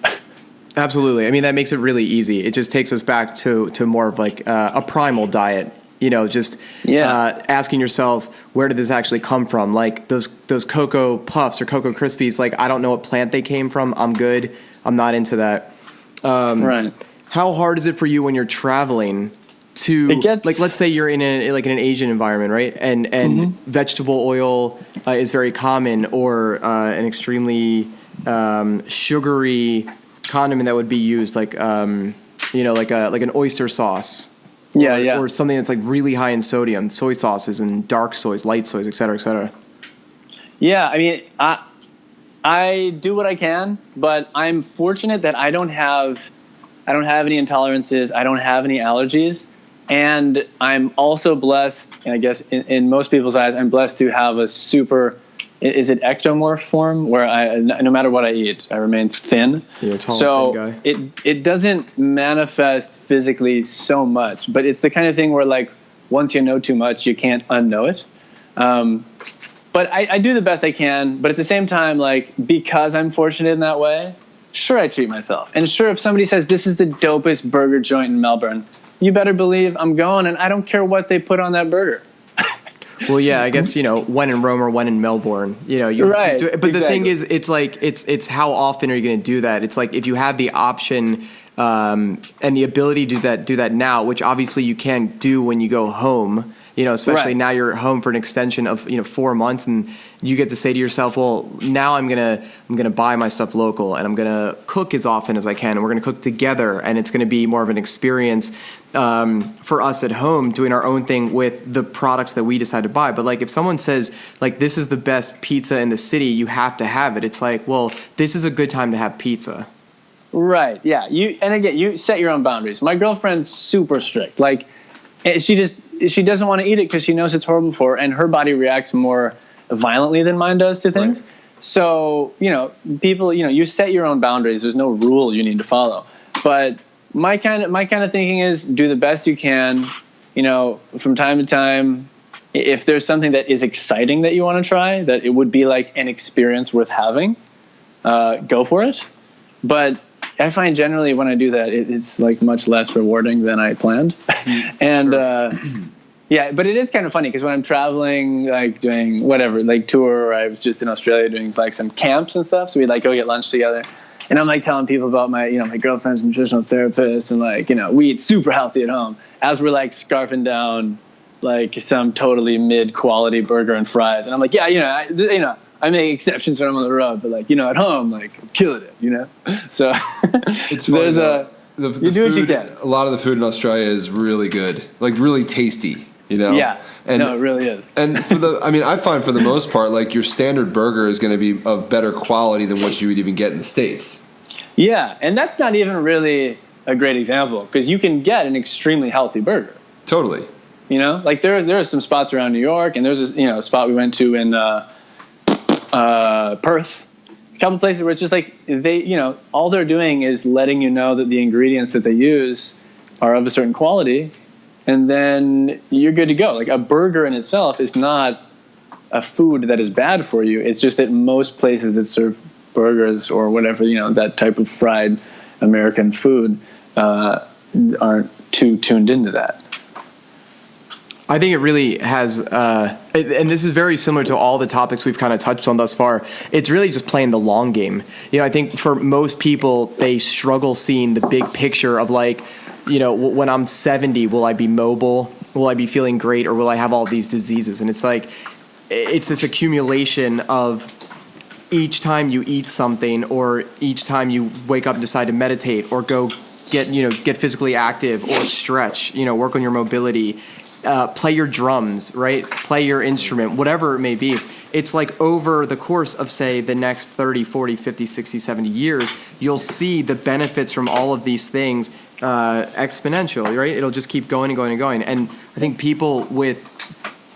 Absolutely. I mean, that makes it really easy. It just takes us back to more of like a primal diet. You know, just asking yourself, where did this actually come from? Like those Cocoa Puffs or Cocoa Krispies, like I don't know what plant they came from. I'm good. I'm not into that. Right. How hard is it for you when you're traveling to, like, let's say you're in an Asian environment, right? And vegetable oil is very common, or an extremely sugary condiment that would be used, like like an oyster sauce. Or something that's like really high in sodium, soy sauces and dark soys, light soys, et cetera, et cetera. Yeah, I mean, I do what I can, but I'm fortunate that I don't have any intolerances. I don't have any allergies. And I'm also blessed, I guess, in most people's eyes, I'm blessed to have a super, is it ectomorph form, where no matter what I eat, I remain thin. You're a tall, so thin guy. It doesn't manifest physically so much, but it's the kind of thing where, like, once you know too much, you can't unknow it. But I do the best I can. But at the same time, like, because I'm fortunate in that way, sure, I treat myself. And sure, if somebody says this is the dopest burger joint in Melbourne, you better believe I'm going, and I don't care what they put on that burger. Well, yeah, I guess, when in Rome or when in Melbourne, you're right. But exactly. The thing is, it's like, it's how often are you going to do that? It's like, if you have the option and the ability to do that now, which obviously you can't do when you go home, especially now you're home for an extension of 4 months, and you get to say to yourself, well, now I'm gonna buy my stuff local, and I'm gonna cook as often as I can, and we're gonna cook together, and it's gonna be more of an experience for us at home doing our own thing with the products that we decide to buy. But like, if someone says, like, this is the best pizza in the city, you have to have it, it's like, well, this is a good time to have pizza. Right. Yeah. You set your own boundaries. My girlfriend's super strict. Like, she doesn't want to eat it because she knows it's horrible for her, and her body reacts more violently than mine does to things. Right. So, people, you set your own boundaries. There's no rule you need to follow. But my kind of thinking is do the best you can, from time to time. If there's something that is exciting that you want to try, that it would be like an experience worth having, go for it. But I find generally when I do that, it's like much less rewarding than I planned. And but it is kind of funny because when I'm traveling, like doing whatever, like tour, or I was just in Australia doing like some camps and stuff. So we'd like go get lunch together. And I'm like telling people about my, my girlfriend's a nutritional therapist, and like, we eat super healthy at home as we're like scarfing down like some totally mid-quality burger and fries. And I'm like, I make exceptions when I'm on the road, but like, at home, like, I'm killing it, So it's funny, you do what you can. A lot of the food in Australia is really good, like really tasty, Yeah, and no, it really is. And I find for the most part, like your standard burger is going to be of better quality than what you would even get in the States. Yeah, and that's not even really a great example because you can get an extremely healthy burger. Totally. Like there are some spots around New York, and there's a spot we went to in Perth, a couple places where it's just like they, all they're doing is letting you know that the ingredients that they use are of a certain quality, and then you're good to go. Like a burger in itself is not a food that is bad for you. It's just that most places that serve burgers or whatever, that type of fried American food aren't too tuned into that. I think it really has, and this is very similar to all the topics we've kind of touched on thus far. It's really just playing the long game. I think for most people, they struggle seeing the big picture of like, when I'm 70, will I be mobile? Will I be feeling great? Or will I have all these diseases? And it's like, it's this accumulation of each time you eat something, or each time you wake up and decide to meditate, or go get physically active, or stretch, work on your mobility, play your drums, right? Play your instrument, whatever it may be. It's like over the course of, say, the next 30, 40, 50, 60, 70 years, you'll see the benefits from all of these things exponentially, right? It'll just keep going and going and going. And I think people with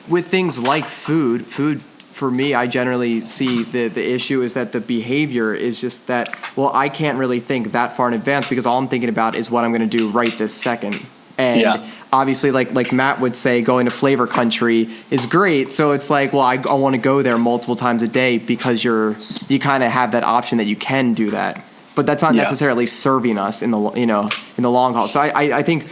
things like food, for me, I generally see the issue is that the behavior is just that, well, I can't really think that far in advance because all I'm thinking about is what I'm going to do right this second. And obviously, like Matt would say, going to flavor country is great. So it's like, well, I want to go there multiple times a day because you kind of have that option that you can do that. But that's not necessarily serving us in the long haul. So I think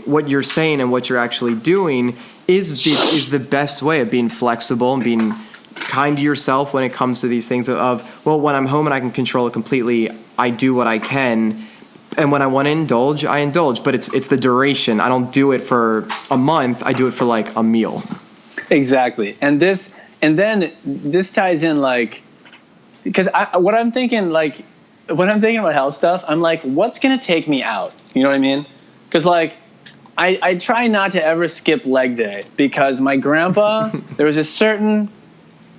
what you're saying and what you're actually doing is the best way of being flexible and being kind to yourself when it comes to these things of, well, when I'm home and I can control it completely, I do what I can. And when I want to indulge, I indulge, but it's the duration. I don't do it for a month. I do it for like a meal. Exactly. And then this ties in, like, because when I'm thinking about health stuff, I'm like, what's going to take me out? You know what I mean? Because like, I try not to ever skip leg day, because my grandpa, there was a certain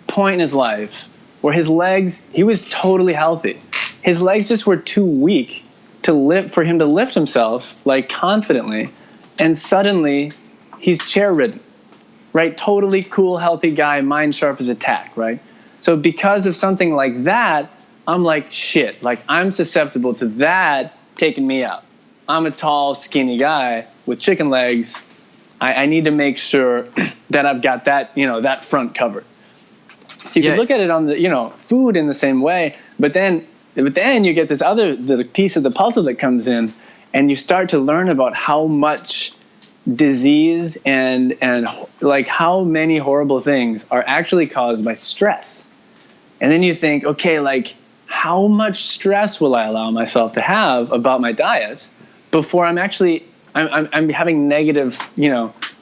point in his life where his legs, he was totally healthy. His legs just were too weak for him to lift himself like confidently, and suddenly he's chair ridden, right? Totally cool, healthy guy, mind sharp as a tack, right? So because of something like that, I'm like, shit, like I'm susceptible to that taking me out. I'm a tall, skinny guy with chicken legs. I need to make sure that I've got that, that front covered. So you can look at it on the, food in the same way, but then you get this the piece of the puzzle that comes in, and you start to learn about how much disease and like how many horrible things are actually caused by stress. And then you think, okay, like how much stress will I allow myself to have about my diet before I'm having negative,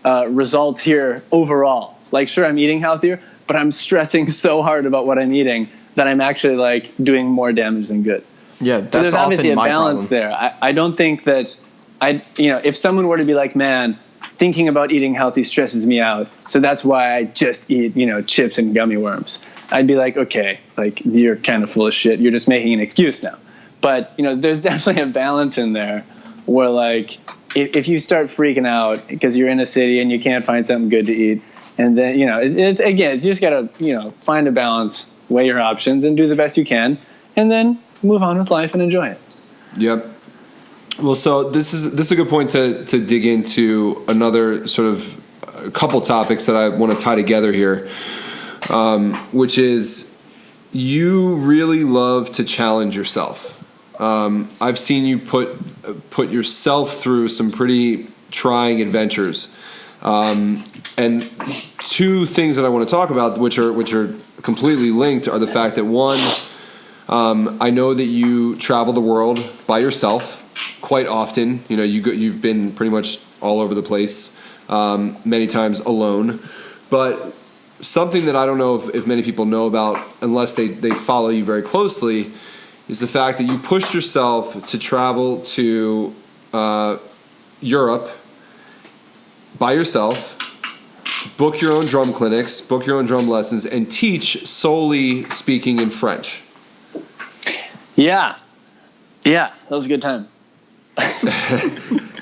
results here overall. Like, sure, I'm eating healthier, but I'm stressing so hard about what I'm eating that I'm actually like doing more damage than good. Yeah, that's so there's obviously a balance problem there. I don't think that if someone were to be like, man, thinking about eating healthy stresses me out, so that's why I just eat, chips and gummy worms. I'd be like, okay, like you're kind of full of shit. You're just making an excuse now. But, there's definitely a balance in there where like if you start freaking out because you're in a city and you can't find something good to eat, and then, you just got to, find a balance, weigh your options, and do the best you can, and then move on with life and enjoy it. Yep. Well, so this is a good point to dig into another sort of a couple topics that I want to tie together here, which is you really love to challenge yourself. I've seen you put yourself through some pretty trying adventures. And two things that I want to talk about, which are completely linked, are the fact that one, I know that you travel the world by yourself quite often. You've been pretty much all over the place, many times alone. But something that I don't know if many people know about, unless they follow you very closely, is the fact that you pushed yourself to travel to Europe by yourself, book your own drum clinics, book your own drum lessons, and teach solely speaking in French. Yeah, that was a good time.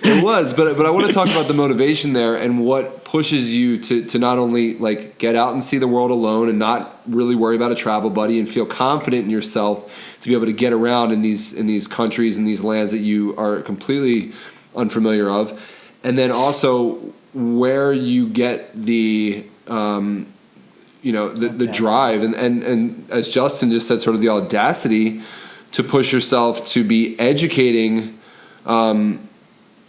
It was, but I want to talk about the motivation there and what pushes you to not only like get out and see the world alone and not really worry about a travel buddy and feel confident in yourself to be able to get around in these countries and these lands that you are completely unfamiliar of, and then also where you get the the drive and as Justin just said, sort of the audacity to push yourself to be educating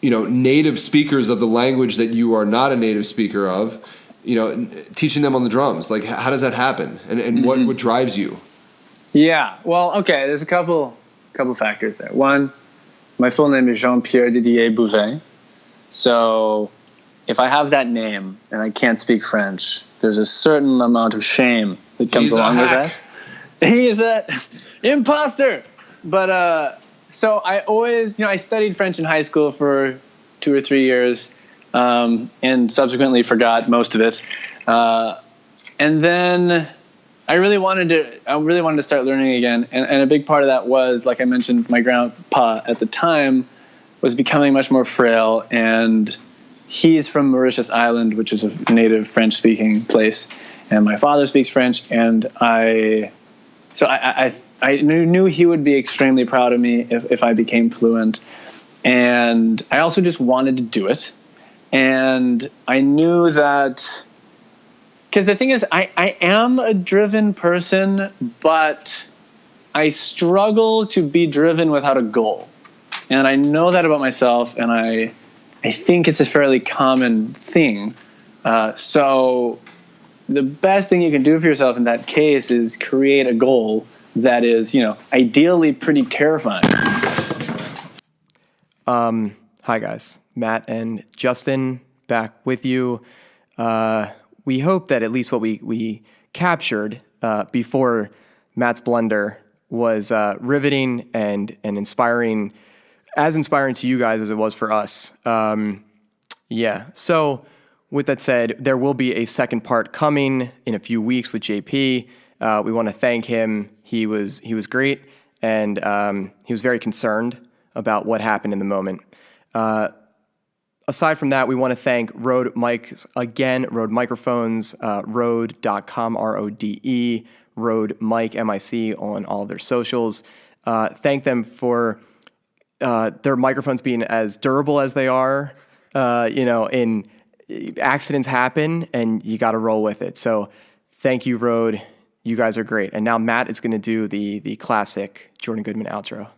native speakers of the language that you are not a native speaker of, teaching them on the drums. Like, how does that happen? And what drives you? Yeah, well, okay, there's a couple factors there. One, my full name is Jean-Pierre Didier Bouvet. So if I have that name and I can't speak French, there's a certain amount of shame that comes He's a along with hack. that. He is a imposter. But so I always, I studied French in high school for 2 or 3 years, and subsequently forgot most of it. And then I really wanted to start learning again. And a big part of that was, like I mentioned, my grandpa at the time was becoming much more frail, and he's from Mauritius Island, which is a native French-speaking place. And my father speaks French, and I knew he would be extremely proud of me if I became fluent. And I also just wanted to do it. And I knew that, because the thing is, I am a driven person, but I struggle to be driven without a goal. And I know that about myself, and I think it's a fairly common thing. So the best thing you can do for yourself in that case is create a goal that is, ideally pretty terrifying. Hi guys, Matt and Justin back with you. We hope that at least what we captured before Matt's blunder was riveting and inspiring, as inspiring to you guys as it was for us. So with that said, there will be a second part coming in a few weeks with JP. We want to thank him. He was great, and he was very concerned about what happened in the moment. Aside from that, we want to thank Rode Mics again, Rode Microphones, Rode.com, RODE, Rode Mic, MIC on all of their socials. Thank them for their microphones being as durable as they are. In accidents happen, and you got to roll with it. So thank you, Rode. You guys are great. And now Matt is going to do the classic Jordan Goodman outro.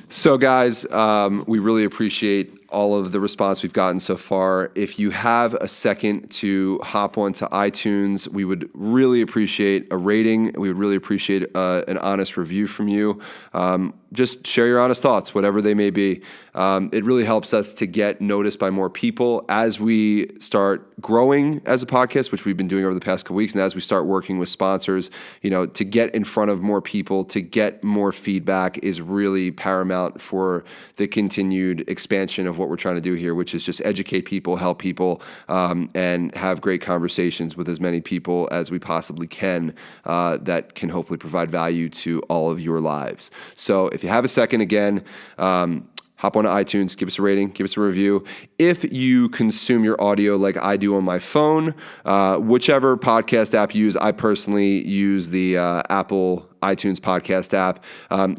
So guys, we really appreciate all of the response we've gotten so far. If you have a second to hop onto iTunes, we would really appreciate a rating. We would really appreciate an honest review from you. Just share your honest thoughts, whatever they may be. It really helps us to get noticed by more people as we start growing as a podcast, which we've been doing over the past couple weeks, and as we start working with sponsors. To get in front of more people, to get more feedback is really paramount for the continued expansion of what we're trying to do here, which is just educate people, help people, and have great conversations with as many people as we possibly can that can hopefully provide value to all of your lives. So if you have a second, again, hop on iTunes, give us a rating, give us a review. If you consume your audio like I do on my phone, whichever podcast app you use, I personally use the Apple iTunes podcast app.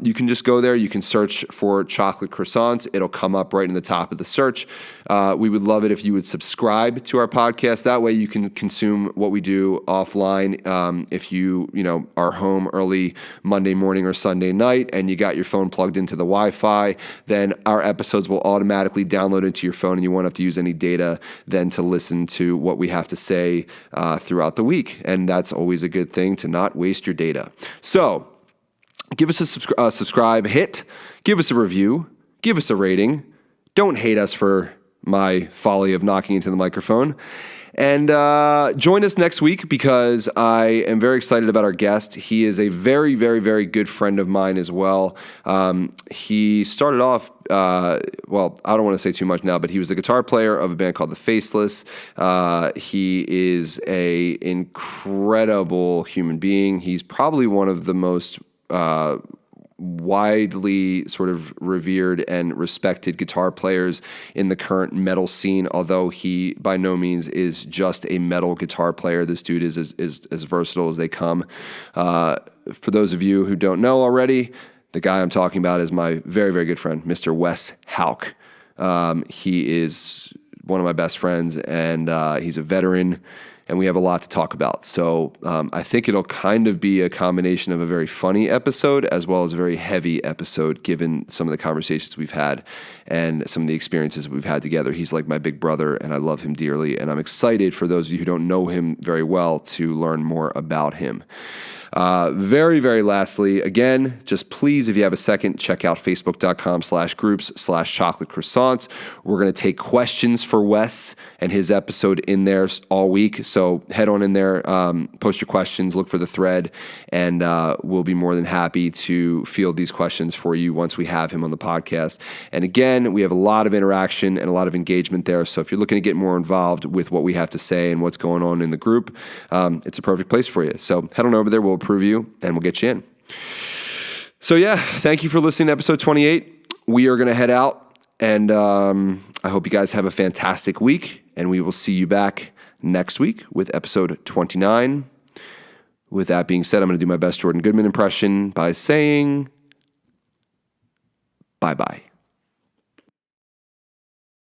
You can just go there. You can search for chocolate croissants. It'll come up right in the top of the search. We would love it if you would subscribe to our podcast. That way you can consume what we do offline. If you are home early Monday morning or Sunday night and you got your phone plugged into the Wi-Fi, then our episodes will automatically download into your phone and you won't have to use any data then to listen to what we have to say throughout the week. And that's always a good thing, to not waste your data. So give us a subscribe, give us a review, give us a rating. Don't hate us for my folly of knocking into the microphone. And join us next week, because I am very excited about our guest. He is a very, very, very good friend of mine as well. He started off, I don't want to say too much now, but he was the guitar player of a band called The Faceless. He is an incredible human being. He's probably one of the most widely sort of revered and respected guitar players in the current metal scene, although he by no means is just a metal guitar player. This dude is as versatile as they come. For those of you who don't know already, the guy I'm talking about is my very, very good friend, Mr. Wes Hauk. He is one of my best friends, and he's a veteran, and we have a lot to talk about. So I think it'll kind of be a combination of a very funny episode as well as a very heavy episode, given some of the conversations we've had and some of the experiences we've had together. He's like my big brother, and I love him dearly, and I'm excited for those of you who don't know him very well to learn more about him. Very, very lastly, again, just please, if you have a second, check out facebook.com/groups/chocolate croissants. We're going to take questions for Wes and his episode in there all week. So head on in there, post your questions, look for the thread, and we'll be more than happy to field these questions for you once we have him on the podcast. And again, we have a lot of interaction and a lot of engagement there. So if you're looking to get more involved with what we have to say and what's going on in the group, it's a perfect place for you. So head on over there. We'll approve you and we'll get you in. So yeah, thank you for listening to episode 28. We are going to head out, and I hope you guys have a fantastic week, and we will see you back next week with episode 29. With that being said, I'm going to do my best Jordan Goodman impression by saying bye-bye.